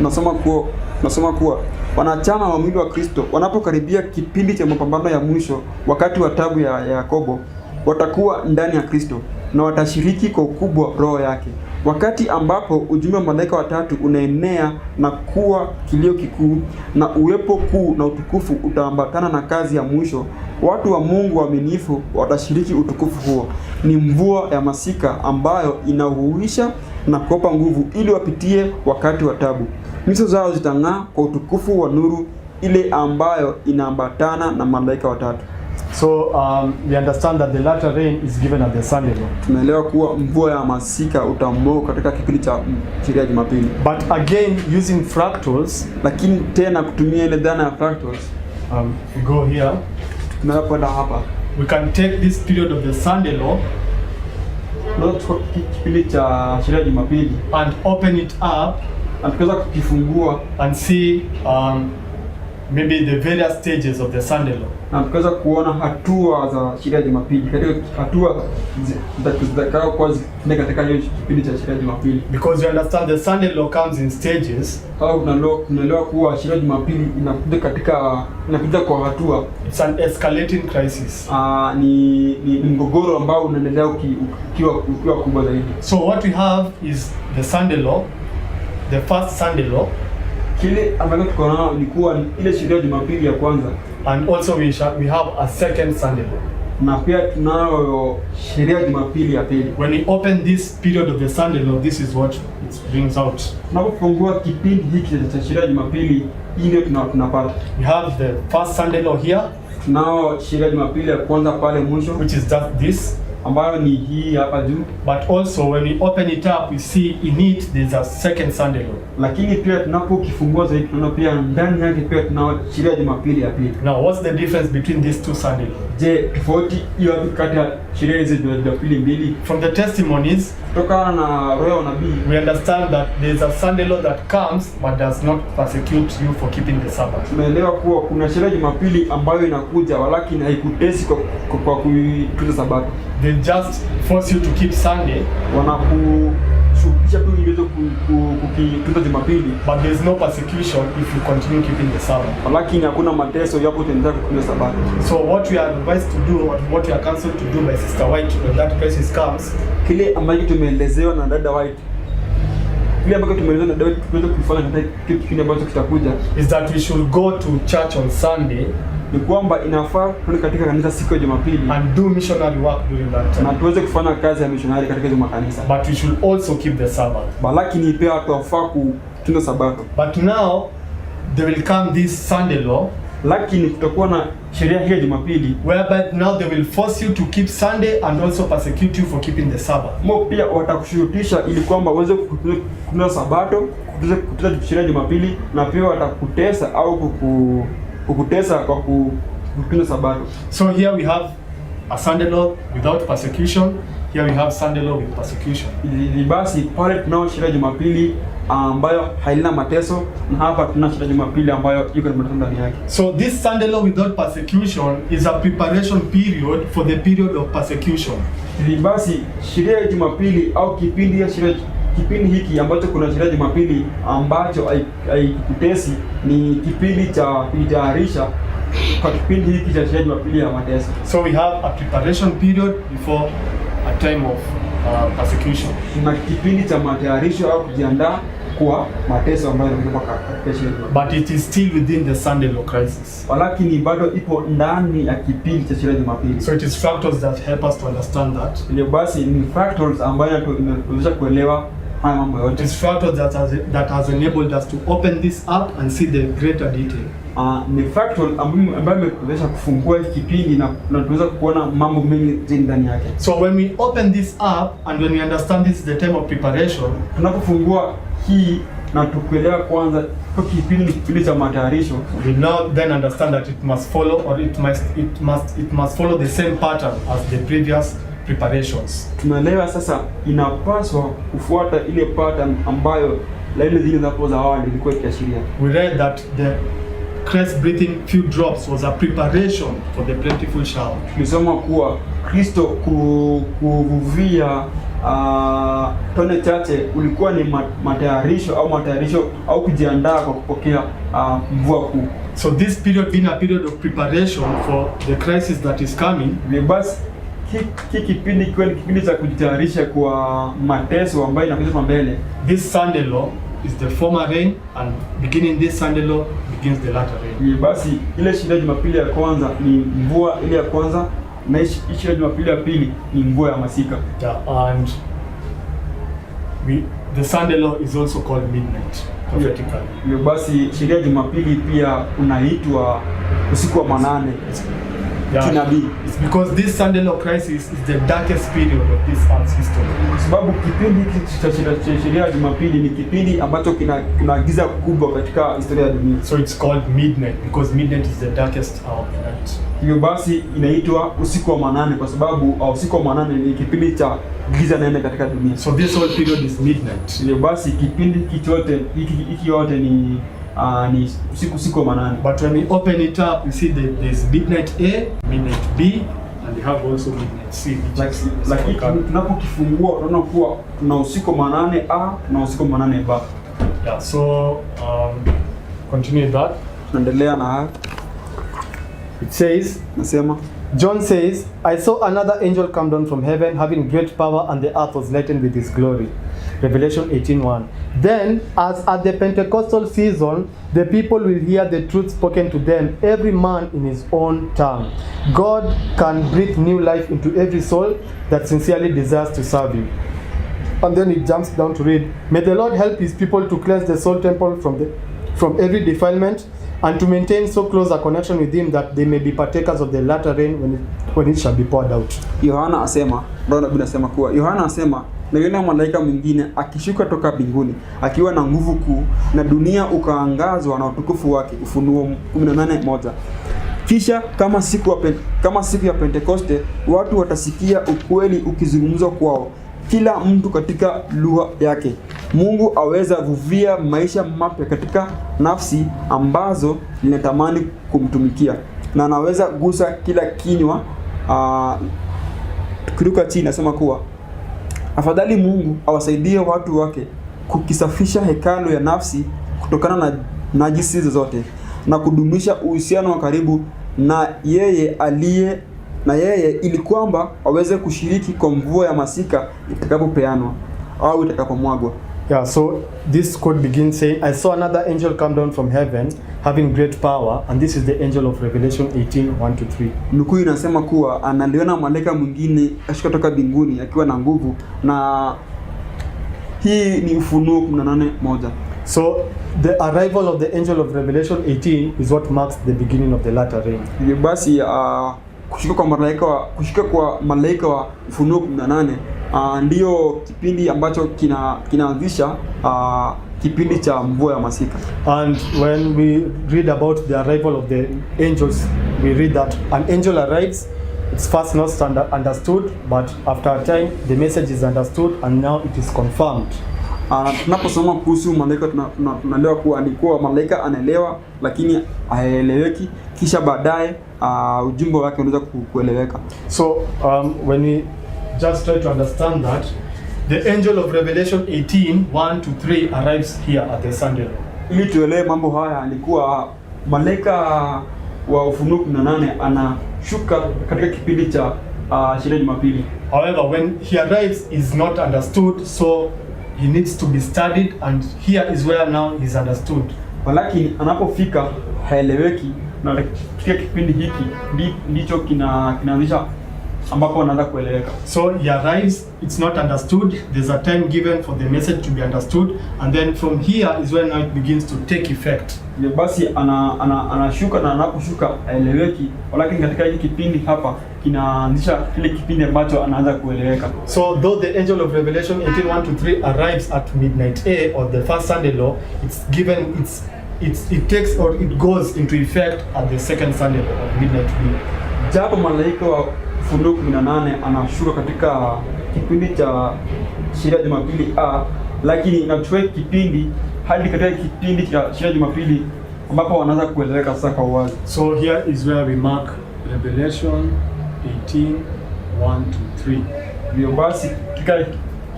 Nasoma kuwa wanachama wa mwili wa Kristo wanapokaribia kipindi cha mapambano ya mwisho wakati wa tabu ya Yakobo, watakuwa ndani ya Kristo na watashiriki kwa ukubwa roho yake. Wakati ambapo ujumbe wa malaika watatu unaenea na kuwa kilio kikuu na uwepo kuu na utukufu utaambatana na kazi ya mwisho, watu wa Mungu waaminifu watashiriki utukufu huo. Ni mvua ya masika ambayo inahuisha na kuwapa nguvu ili wapitie wakati wa tabu. Nyuso zao zitang'aa kwa utukufu wa nuru ile ambayo inaambatana na malaika watatu. So we understand that the latter rain is given at the Sunday law. Tunaelewa kuwa mvua ya masika utamwagwa katika kipindi cha sheria Jumapili. But again using fractals, lakini tena kutumia ile dhana ya fractals, we go here. Tunapoenda hapa, we can take this period of the Sunday law, kipindi cha sheria Jumapili, and open it up and tukaweza kukifungua and see maybe the various stages of the Sunday law. Na tukaweza kuona hatua za sheria ya Jumapili, katika hatua zitakazokuwa zikifanyika katika hiyo kipindi cha sheria ya Jumapili. Because you understand the Sunday law comes in stages. Au tunaelewa kuwa sheria ya Jumapili inakuja kwa hatua. It's an escalating crisis. Ni mgogoro ambao unaendelea ukiwa kubwa zaidi. So what we have is the Sunday law, the first Sunday law. Kile ambacho tuko nao ilikuwa ile sheria ya Jumapili ya kwanza, and also we have a second Sunday law. Na pia tunayo sheria ya Jumapili ya pili. When we open this period of the Sunday law, this is what it brings out. Tunapofungua kipindi hiki cha sheria ya Jumapili, ile tunapata. We have the first Sunday law here. Tunao sheria ya Jumapili ya kwanza pale mwisho, which is just this, ambayo ni hii hapa juu. But also when we open it up, we see in it there's a second Sunday law. Lakini pia tunapokifungua zaidi tunaona pia ndani yake pia tunao sheria ya Jumapili ya pili. Now what's the difference between these two Sunday laws? Je, tofauti hiyo kati ya sheria hizi Jumapili mbili? From the testimonies, kutokana na roho ya nabii, we understand that there's a Sunday law that comes but does not persecute you for keeping the Sabbath. Tumeelewa kuwa kuna sheria ya Jumapili ambayo inakuja walakini haikutesi kwa kuitunza Sabato. They just force you to keep Sunday. Wanakushukisha tu ili kutunza Jumapili. But there is no persecution if you continue keeping the Sabbath. Walakini hakuna mateso yapo utaendelea kutunza Sabato. So what we are advised to do, what we are counseled to do by Sister White when that crisis comes, kile ambacho tumeelezewa na dada White, kile ambacho tumeelezewa na dada White tuweze kufanya katika kipindi ambacho kitakuja, is that we should go to church on Sunday. Ni kwamba inafaa tuende katika kanisa siku ya Jumapili and do missionary work during that time. Na tuweze kufanya kazi ya missionary katika hizo makanisa. But we should also keep the Sabbath. Lakini pia tunafaa kutunza Sabato. But now there will come this Sunday law, lakini kutakuwa na sheria hii ya Jumapili, whereby now they will force you to keep Sunday and also persecute you for keeping the Sabbath. Mo pia watakushurutisha ili kwamba uweze kutunza Sabato, kutunza sheria ya Jumapili, na pia watakutesa au kukutesa kwa kutunza Sabato. So here we have a Sunday law without persecution. Here we have Sunday law with persecution. Basi pale tunao sheria ya Jumapili ambayo haina mateso, na hapa tuna sheria ya Jumapili ambayo iko na mateso ndani yake. So this Sunday law without persecution is a preparation period for the period of persecution. Basi sheria ya Jumapili au kipindi hiki ambacho kuna sheria ya Jumapili ambacho haikutesi ni kipindi cha kujitayarisha kwa kipindi hiki cha sheria ya Jumapili ya mateso. So we have a preparation period before a time of persecution. Kuna kipindi cha matayarisho au kujiandaa kwa mateso ambayo yanakuja katika sheria. But it is still within the Sunday law crisis. Lakini bado ipo ndani ya kipindi cha sheria ya Jumapili. So it is factors that help us to understand that. Ile basi ni factors ambayo inatuwezesha kuelewa haya mambo yote. It is factors that has enabled us to open this up and see the greater detail. Ni factor ambayo imetuwezesha kufungua kipindi na tuweza kuona mambo mengi ndani yake. So when we open this up and when we understand this is the time of preparation, tunapofungua hii na tukuelewa kwanza kwa kipindi cha matayarisho, we now then understand that it must follow or it must follow the same pattern as the previous preparations. Tunaelewa sasa inapaswa kufuata ile pattern ambayo ile zile za awali ilikuwa ikiashiria. We read that the Christ breathing few drops was a preparation for the plentiful shower. Tulisoma kuwa Kristo kuvuvia tone chache ulikuwa ni matayarisho au kujiandaa kwa kupokea mvua kuu. So this period being a period of preparation for the crisis that is coming, basi kipindi kiwe ni kipindi cha kujitayarisha kwa mateso ambayo inakuja mbele. This Sunday law is the former rain, and beginning this Sunday law begins the latter rain. Basi ile sheria ya Jumapili ya kwanza ni mvua ile ya kwanza, na sheria ya Jumapili ya pili ni mvua ya masika. And the Sunday law is also called midnight prophetically. Basi sheria ya Jumapili pia unaitwa usiku wa manane. It's because this Sunday law crisis is the darkest period of this earth's history. Kwa sababu kipindi cha sheria ya Jumapili ni kipindi ambacho kina giza kubwa katika historia ya dunia. So it's called midnight because midnight is the darkest hour of the night. Hivyo basi inaitwa usiku wa manane kwa sababu usiku wa manane ni kipindi cha giza nene katika dunia. So this whole period is midnight. Hivyo basi kipindi hiki yote ni ni usiku wa manane. But when we open it up, we see that there's midnight A, midnight B, and we have also midnight C. Lakini tunapokifungua tunaona kuwa tuna usiku wa manane A na usiku wa manane B. Yeah, so continue that. Tunaendelea na it says, nasema John says, I saw another angel come down from heaven, having great power, and the earth was lightened with his glory. Revelation 18:1. Then, as at the Pentecostal season, the people will hear the truth spoken to them, every man in his own tongue. God can breathe new life into every soul that sincerely desires to serve you. And then it jumps down to read, may the Lord help his people to cleanse the soul temple from every defilement, and to maintain so close a connection with him that they may be partakers of the latter rain when it shall be poured out. Yohana asema, Bwana anasema kuwa Yohana asema, niliona malaika mwingine akishuka toka mbinguni akiwa na nguvu kuu, na dunia ukaangazwa na utukufu wake. Ufunuo 18:1. Kisha kama siku ya Pentekoste, watu watasikia ukweli ukizungumzwa kwao, kila mtu katika lugha yake. Mungu aweza vuvia maisha mapya katika nafsi ambazo zinatamani kumtumikia, na anaweza gusa kila kinywa. Tukiruka chini nasema kuwa afadhali Mungu awasaidie watu wake kukisafisha hekalu ya nafsi kutokana na najisi zote, na kudumisha uhusiano wa karibu na yeye ili kwamba waweze kushiriki kwa mvua ya masika itakapopeanwa au itakapomwagwa. Yeah, so this quote begins saying, I saw another angel come down from heaven, having great power, and this is the angel of Revelation 18:1-3. Nukuu inasema kuwa analiona malaika mwingine ashuka toka mbinguni akiwa na nguvu, na hii ni Ufunuo 18:1. So the arrival of the angel of Revelation 18 is what marks the beginning of the latter rain. Hivyo basi kushuka kwa malaika wa Ufunuo 18 ndio kipindi ambacho kinaanzisha kipindi cha mvua ya masika. And when we read about the arrival of the angels, we read that an angel arrives. It's first not understood, but after a time the message is understood, and now it is confirmed. Tunaposoma kuhusu malaika tunaelewa kuwa alikuwa malaika anaelewa, lakini haeleweki, kisha baadaye ujumbe wake unaweza kueleweka. So when we just try to understand that, the angel of Revelation 18:1-3 arrives here at the Sunday law. Ili tuelewe mambo haya, alikuwa malaika wa Ufunuo 18 anashuka katika kipindi cha sherehe ya Jumapili. However, when he arrives is not understood, so he needs to be studied, and here is where now he's understood. Lakini anapofika haeleweki, na katika kipindi hiki ndicho kinaanzisha ambapo anaanza kueleweka. So he arrives, it's not understood, there's a time given for the message to be understood, and then from here is when now it begins to take effect. Ndio basi anashuka, na anaposhuka haeleweki, lakini katika hiki kipindi hapa kinaanzisha kile kipindi ambacho anaanza kueleweka. So though the angel of Revelation 18:1-3 arrives at midnight A, or the first Sunday law, it takes or it goes into effect at the second Sunday law of midnight B. Japo malaika wa Ufunuo 18 anashuka katika kipindi cha sherehe ya Jumapili lakini inachukua kipindi hadi katika kipindi cha sherehe ya Jumapili ambapo wanaanza kueleweka sasa kwa wazi. So here is where we mark Revelation 18:1-3. Ndio basi katika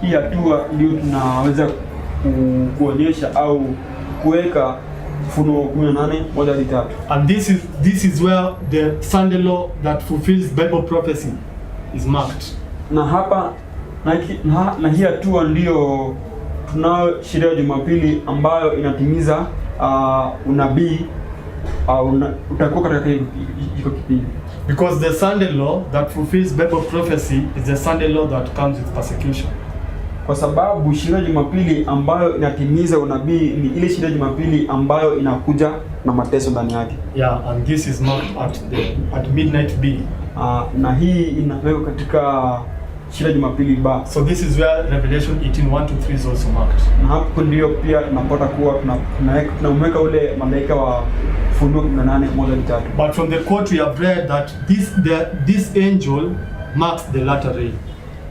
hii hatua ndio tunaweza kuonyesha au kuweka Ufunuo 18:1-3. And this is where the Sunday law that fulfills Bible prophecy is marked. Na hapa na hii hatua ndio tunao sherehe ya Jumapili ambayo inatimiza unabii utakuwa katika hiyo kipindi. Because the Sunday law that fulfills Bible prophecy is the Sunday law that comes with persecution. Kwa sababu sherehe ya Jumapili ambayo inatimiza unabii ni ile sherehe ya Jumapili ambayo inakuja na mateso ndani yake. Yeah, and this is marked at midnight B. Na hii inawekwa katika sherehe ya Jumapili ba. So this is where Revelation 18:1-3 is also marked. Na hapo ndio pia tunapata kuwa tunamweka ule malaika wa Ufunuo 18:1-3. But from the quote we have read that this angel marks the latter rain.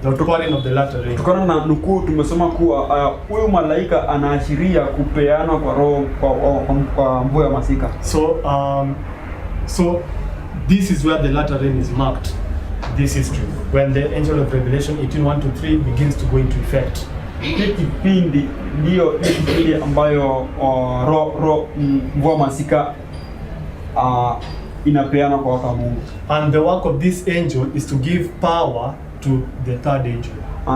The outpouring of the latter rain. Kutokana na nukuu tumesoma kuwa huyu malaika anaashiria kupeana kwa roho kwa mvua ya masika. So this is where the latter rain is marked. This history, when the angel of Revelation 18:1-3 begins to go into effect. Hii kipindi ndio kipindi ambayo mvua masika inapeana kwa watu wa Mungu. And the work of this angel is to give power to the third angel.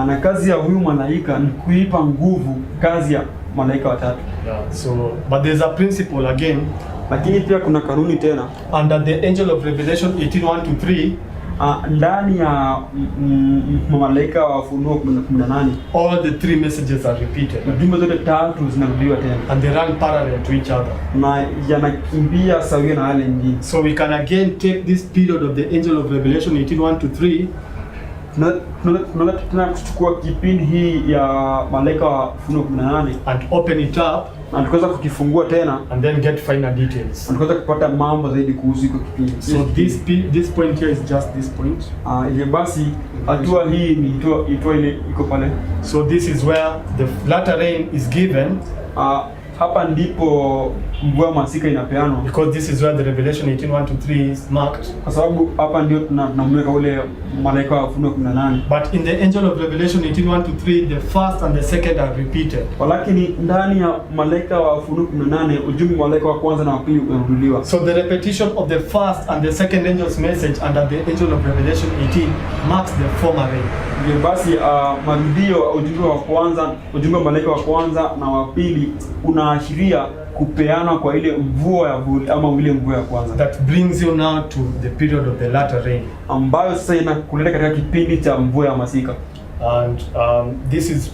Na kazi ya huyu malaika ni kuipa nguvu kazi ya malaika watatu. Yeah. So, but there's a principle again. Lakini pia kuna kanuni tena. Under the angel of Revelation 18:1-3, ndani ya malaika wa Ufunuo 18, all the three messages are repeated. Ujumbe zote tatu zinarudiwa tena. And they run parallel to each other. Na yanakimbia sawia na yale nyingine. So we can again take this period of the angel of Revelation 18:1-3. Tunataka kuchukua kipindi hii ya malaika wa Ufunuo 18 and open it up, na tukaweza kukifungua tena, and then get final details. Na tukaweza kupata mambo zaidi kuhusu hiko kipindi. So this point here is just this point. Ile basi hatua hii ni hatua ile iko pale. So this is where the latter rain is given. Hapa ndipo mvua masika inapeanwa, because this is where the Revelation 18:1-3 is marked. Kwa sababu hapa ndio tunamweka ule malaika wa Ufunuo 18. But in the angel of Revelation 18:1-3, the first and the second are repeated. Lakini ndani ya malaika wa Ufunuo 18 ujumbe wa malaika wa kwanza na wa pili unarudiwa. So the repetition of the first and the second angel's message under the angel of Revelation 18 marks the former rain. Ndio basi marudio ujumbe wa kwanza, ujumbe wa malaika wa kwanza na wa pili unaashiria kupeana kwa ile mvua ya vuli ama ile mvua ya kwanza. That brings you now to the period of the latter rain, ambayo sasa inakuleta katika kipindi cha mvua ya masika. And this is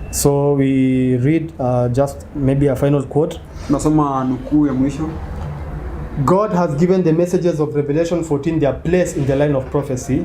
so we read just maybe a final quote. Nasoma nukuu ya mwisho. God has given the messages of Revelation 14 their place in the line of prophecy,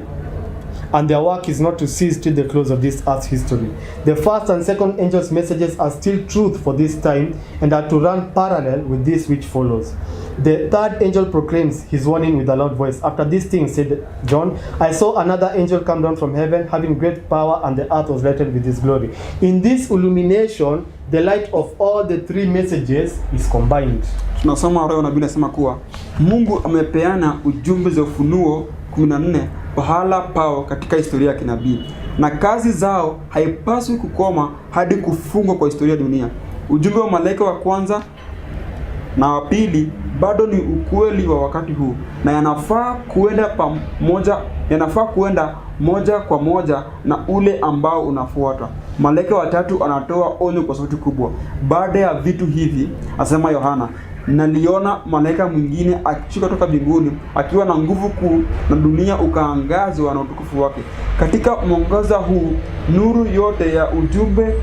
and their work is not to cease till the close of this earth's history. The first and second angels' messages are still truth for this time and are to run parallel with this which follows. The third angel proclaims his warning with a loud voice. After these things, said John, I saw another angel come down from heaven, having great power, and the earth was lighted with his glory. In this illumination, the light of all the three messages is combined. Tunasoma roho na Biblia inasema kuwa Mungu amepeana ujumbe za Ufunuo 14 pahala pao katika historia ya kinabii, na kazi zao haipaswi kukoma hadi kufungwa kwa historia ya dunia. Ujumbe wa malaika wa kwanza na wa pili bado ni ukweli wa wakati huu, na yanafaa kuenda moja kwa moja na ule ambao unafuata. Malaika wa tatu anatoa onyo kwa sauti kubwa. Baada ya vitu hivi, asema Yohana, naliona malaika mwingine akishuka kutoka mbinguni akiwa na nguvu kuu, na dunia ukaangazwa na utukufu wake. Katika mwangaza huu nuru yote ya ujumbe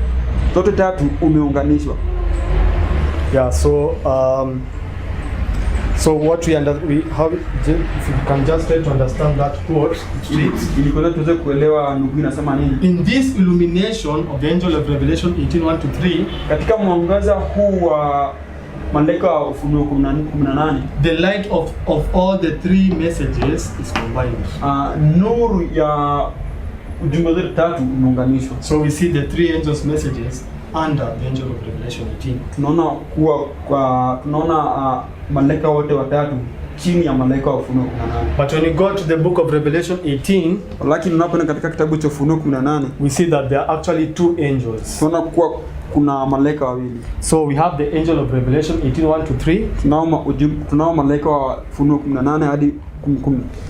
zote tatu umeunganishwa. Yeah, so what we how if you can just try to understand that quote, ili tuweze kuelewa nukuu inasema nini. In this illumination of the angel of Revelation 18:1-3, katika mwangaza huu wa malaika wa Ufunuo 18, the light of all the three messages is combined. Nuru ya ujumbe zote tatu umeunganishwa. So we see the three angels' messages under the angel of Revelation 18. Tunaona malaika wote watatu chini ya malaika wa Ufunuo 18. But when you go to the book of Revelation 18, lakini unapoenda katika kitabu cha Ufunuo 18, we see that there are actually two angels. Tunaona kuwa kuna malaika wawili. So we have the angel of Revelation 18:1-3. Tunao malaika wa Ufunuo 18 hadi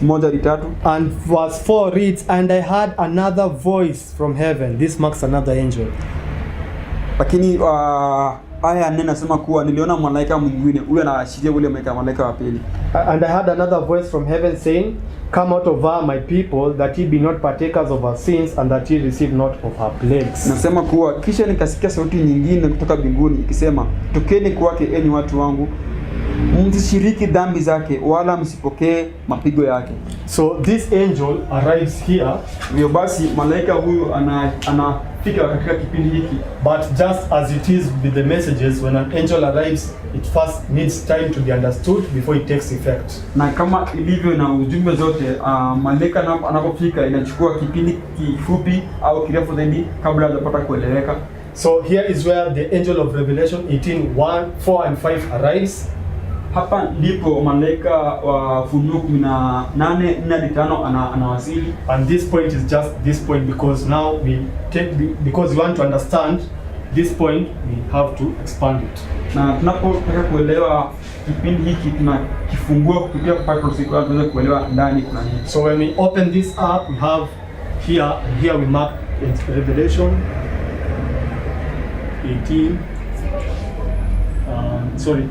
1-3. And verse 4 reads, and I heard another voice from heaven. This marks another angel. Lakini aya nne nasema kuwa niliona malaika mwingine, ule anaashiria ule malaika wa pili. And I heard another voice from heaven saying, come out of her, my people, that ye be not partakers of her sins, and that ye receive not of her plagues. Nasema kuwa kisha nikasikia sauti nyingine kutoka mbinguni ikisema, tokeni kwake enyi watu wangu, msishiriki dhambi zake wala msipokee mapigo yake. So this angel arrives here. Ndio basi malaika huyu anafika katika kipindi hiki. But just as it is with the messages, when an angel arrives, it it first needs time to be understood before it takes effect. Na kama ilivyo na ujumbe zote, malaika anapofika inachukua kipindi kifupi au kirefu zaidi kabla hajapata kueleweka. So here is where the angel of Revelation 18:1, 4 and 5 arrives. Hapa ndipo malaika wa Ufunuo 18:4-5 anawasili. And this point is just this point because now because we want to understand this point, we have to expand it. Na tunapotaka kuelewa kipindi hiki tunakifungua kupitia kwa prosiko tuweze kuelewa ndani kuna nini. So when we open this up, we have here we mark Revelation 18. Sorry.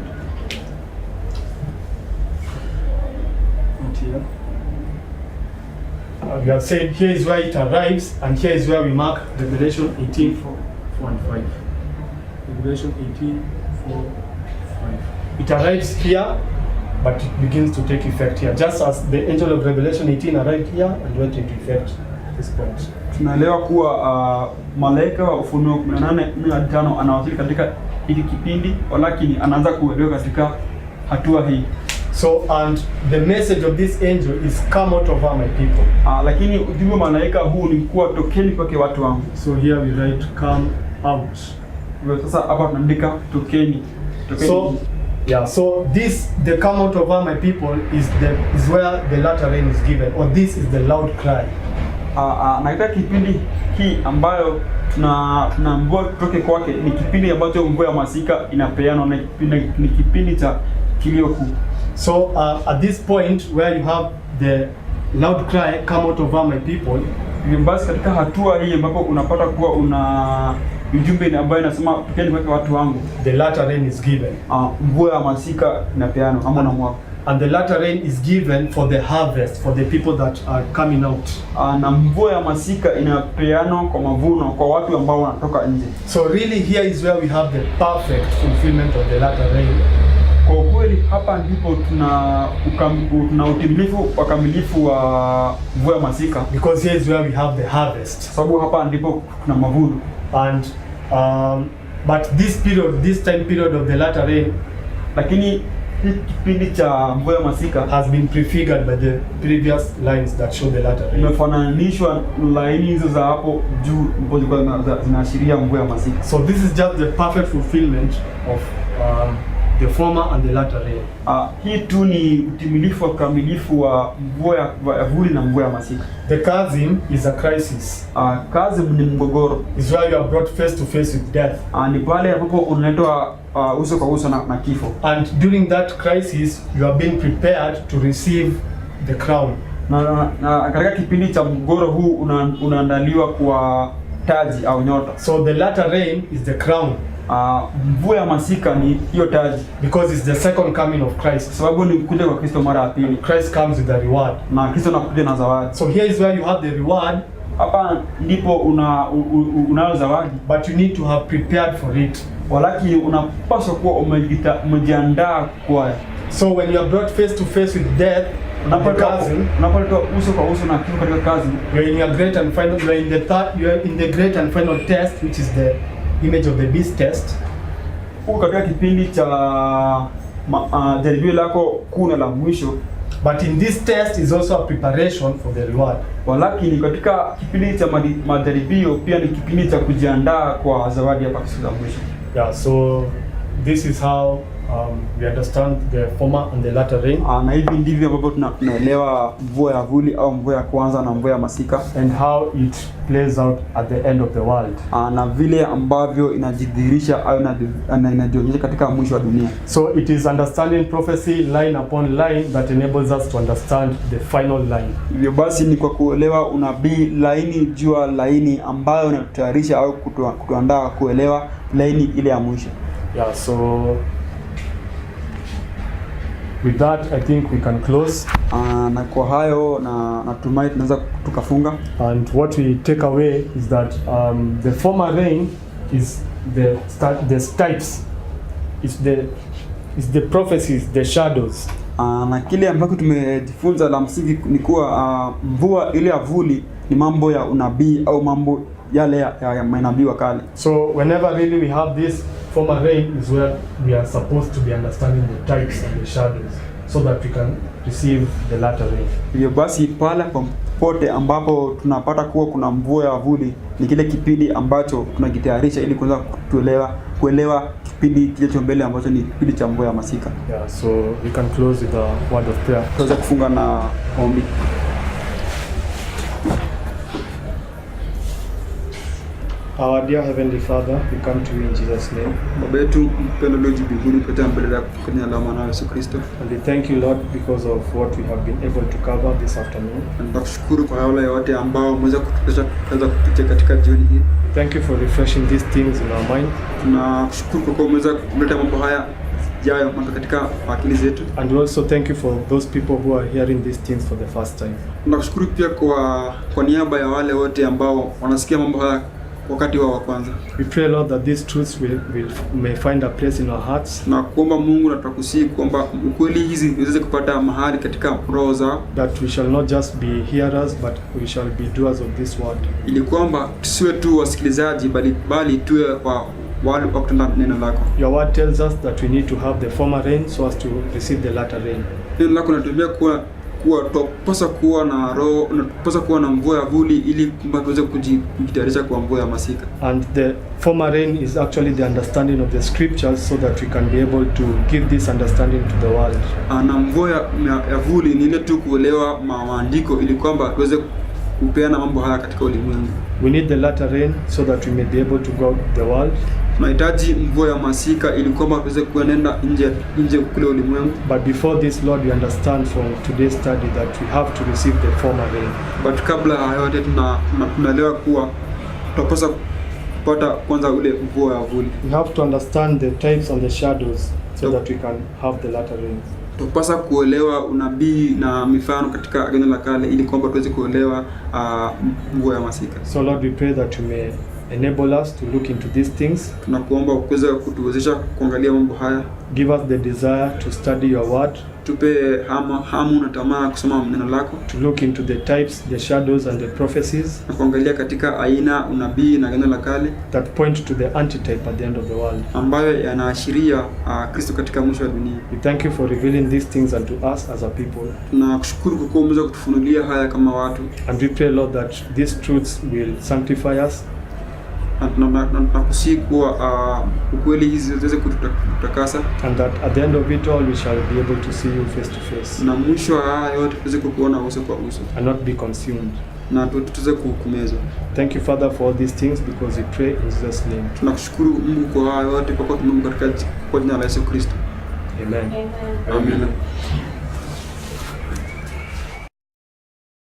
Not here. We have said here is where it arrives, and here is where we mark Revelation 18:4 and 5. Revelation 18:4, 5. It arrives here, but it begins to take effect here, just as the angel of Revelation 18 arrived here and went into effect at this point. Tunaelewa kuwa malaika wa Ufunuo 18:4-5 anawasili katika hiki kipindi, lakini anaanza kuelewa katika hatua hii. So, and the message of this angel is come out over my people. Lakini ujumbe wa malaika huu ni kuwa tokeni kwake watu wangu. So here we write come out. Sasa hapa tunaandika tokeni. So yeah, so the come out over my people is where the latter rain is given, or this is the loud cry. Na katika kipindi hii ambayo tunaambiwa tutoke kwake ni kipindi ambacho mvua ya masika inapeanwa, na ni kipindi cha kilio kuu. So at this point where you have the loud cry come out over my people, basi katika hatua hii ambapo unapata kuwa una ujumbe ambayo inasema tokeni kwake watu wangu, the latter rain is given. Mvua ya masika inapeanwa ama na mwaka. And the latter rain is given for the harvest, for the people that are coming out. Na mvua ya masika inapeanwa kwa mavuno kwa watu ambao wanatoka nje. So really here is where we have the perfect fulfillment of the latter rain. Kwa kweli hapa ndipo tuna utimilifu wakamilifu wa mvua ya masika, because here is where we have the harvest. Sababu hapa ndipo kuna mavuno. And but this time period of the latter rain, lakini kipindi cha mvua ya masika has been prefigured by the previous lines that show the latter rain. Imefananishwa laini hizo za hapo juu ambazo zinaashiria mvua ya masika. So this is just the perfect fulfillment of the former and the latter rain. Hii tu ni utimilifu kamilifu wa mvua ya vuli na mvua ya masika. The chasm is a crisis. Chasm ni mgogoro. Is where you are brought face to face with death. Ni pale ambapo unaletwa uso kwa uso na kifo. And during that crisis you are being prepared to receive the crown. Na katika kipindi cha mgogoro huu unaandaliwa kwa taji au nyota. So the latter rain is the crown. Mvua ya masika ni hiyo taji, because it's the second coming of Christ. Sababu ni kuja kwa Kristo mara ya pili. Christ comes with a reward. Na Kristo anakuja na zawadi. So here is where you have the reward. Hapa ndipo unayo zawadi, but you need to have prepared for it. Walaki unapaswa kuwa umejiandaa kwa. So when you are brought face to face with death, unapoletwa uso kwa uso na kifo katika kazi, you are in your great and final, you are in the great and final test, which is the image of the beast test. Huko katika kipindi cha jaribio lako kuna la mwisho. But in this test is also a preparation for the reward. Walakini katika kipindi cha majaribio pia ni kipindi cha kujiandaa kwa zawadi hapa siku za mwisho. Yeah, so this is how we understand the former and the latter rain. Na hivi ndivyo ambavyo tunaelewa mvua ya vuli au mvua ya kwanza na mvua ya masika, and how it plays out at the end of the world. Na vile ambavyo inajidhihirisha au inajionyesha katika mwisho wa dunia. So it is understanding prophecy line upon line that enables us to understand the final line. Hivyo basi ni kwa kuelewa unabii laini jua laini ambayo inatutayarisha au kutuandaa kuelewa laini ile ya mwisho. Yeah, so with that I think we can close. Na kwa hayo natumai tunaweza tukafunga. And what we take away is that the former rain is the types, is the prophecies, the shadows. Na kile ambacho tumejifunza la msingi ni kuwa mvua ile ya vuli ni mambo ya unabii au mambo yale ya manabii wa kale. So whenever really we have this former rain is where we are supposed to be understanding the types and the shadows so that we can receive the latter rain. Hivyo basi pale popote ambapo tunapata kuwa kuna mvua ya vuli ni kile kipindi ambacho tunajitayarisha ili kuweza kuelewa kipindi kilicho mbele ambacho ni kipindi cha mvua ya masika. Yeah, so we can close with a word of prayer. Tuweza kufunga na ombi. Our dear Heavenly Father, we come to you in Jesus' name. Baba yetu mpendwa Lord mbinguni, tunakuja mbele zako kwa jina la Mwana Yesu Kristo. And we thank you, Lord, because of what we have been able to cover this afternoon. Tunakushukuru kwa wale wote ambao wameweza kutuweza kupitia katika jioni hii. Thank you for refreshing these things in our mind. Tunakushukuru kwa kuwa umeweza kuleta mambo haya yayo katika akili zetu. And we also thank you for those people who are hearing these things for the first time. Tunakushukuru pia kwa niaba ya wale wote ambao wanasikia mambo haya wakati wa kwanza. We pray, Lord, that these truths may find a place in our hearts. Na kuomba Mungu na tunakusihi kwamba ukweli hizi ziweze kupata mahali katika roho zao. That we shall not just be hearers, but we shall be doers of this word. Ili kwamba tusiwe tu wasikilizaji bali tuwe wale wa kutenda neno lako. Your word tells us that we need to have the former rain so as to receive the latter rain. Neno lako linatuambia kuwa tupasa kuwa na roho, tupasa kuwa na mvua ya vuli ili tuweze kujitayarisha kwa mvua ya masika. And the former rain is actually the understanding of the scriptures so that we can be able to give this understanding to the world. Na mvua ya vuli ni ile tu kuelewa maandiko ili kwamba tuweze kupeana mambo haya katika ulimwengu. We need the latter rain so that we may be able to go the world. Tunahitaji mvua ya masika ili kwamba tuweze kuenenda nje kule ulimwengu. But before this, Lord, we understand from today's study that we have to receive the former rain. But kabla ya yote tunaelewa kuwa tunapaswa kupata kwanza ule mvua ya vuli. We have to understand the types and the shadows so that we can have the latter rain. Tupasa kuelewa unabii na mifano katika Agano la Kale ili kwamba tuweze kuelewa mvua ya masika. So Lord, we pray that you may enable us to look into these things. Tunakuomba uweze kutuwezesha kuangalia mambo haya. Give us the desire to study your word. Tupe hamu na tamaa kusoma neno lako. To look into the types, the shadows and the prophecies. Na kuangalia katika aina unabii na Agano la Kale that point to the antitype at the end of the world. Ambayo yanaashiria Kristo katika mwisho wa dunia. We thank you for revealing these things unto us as a people. Tunakushukuru kwa kuwa umeweza kutufunulia haya kama watu. And we pray, Lord, that these truths will sanctify us. Na tunakusihi kuwa ukweli hizi ziweze kututakasa. And that at the end of it all we shall be able to see you face to face. Na mwisho wa haya yote tuweze kukuona uso kwa uso. And not be consumed. Na tuweze kuhukumezwa. Thank you, Father, for all these things because we pray in Jesus' name. Tunakushukuru Mungu kwa haya yote kwa kuwa tumembariki kwa jina la Yesu Kristo. Amen. Amen.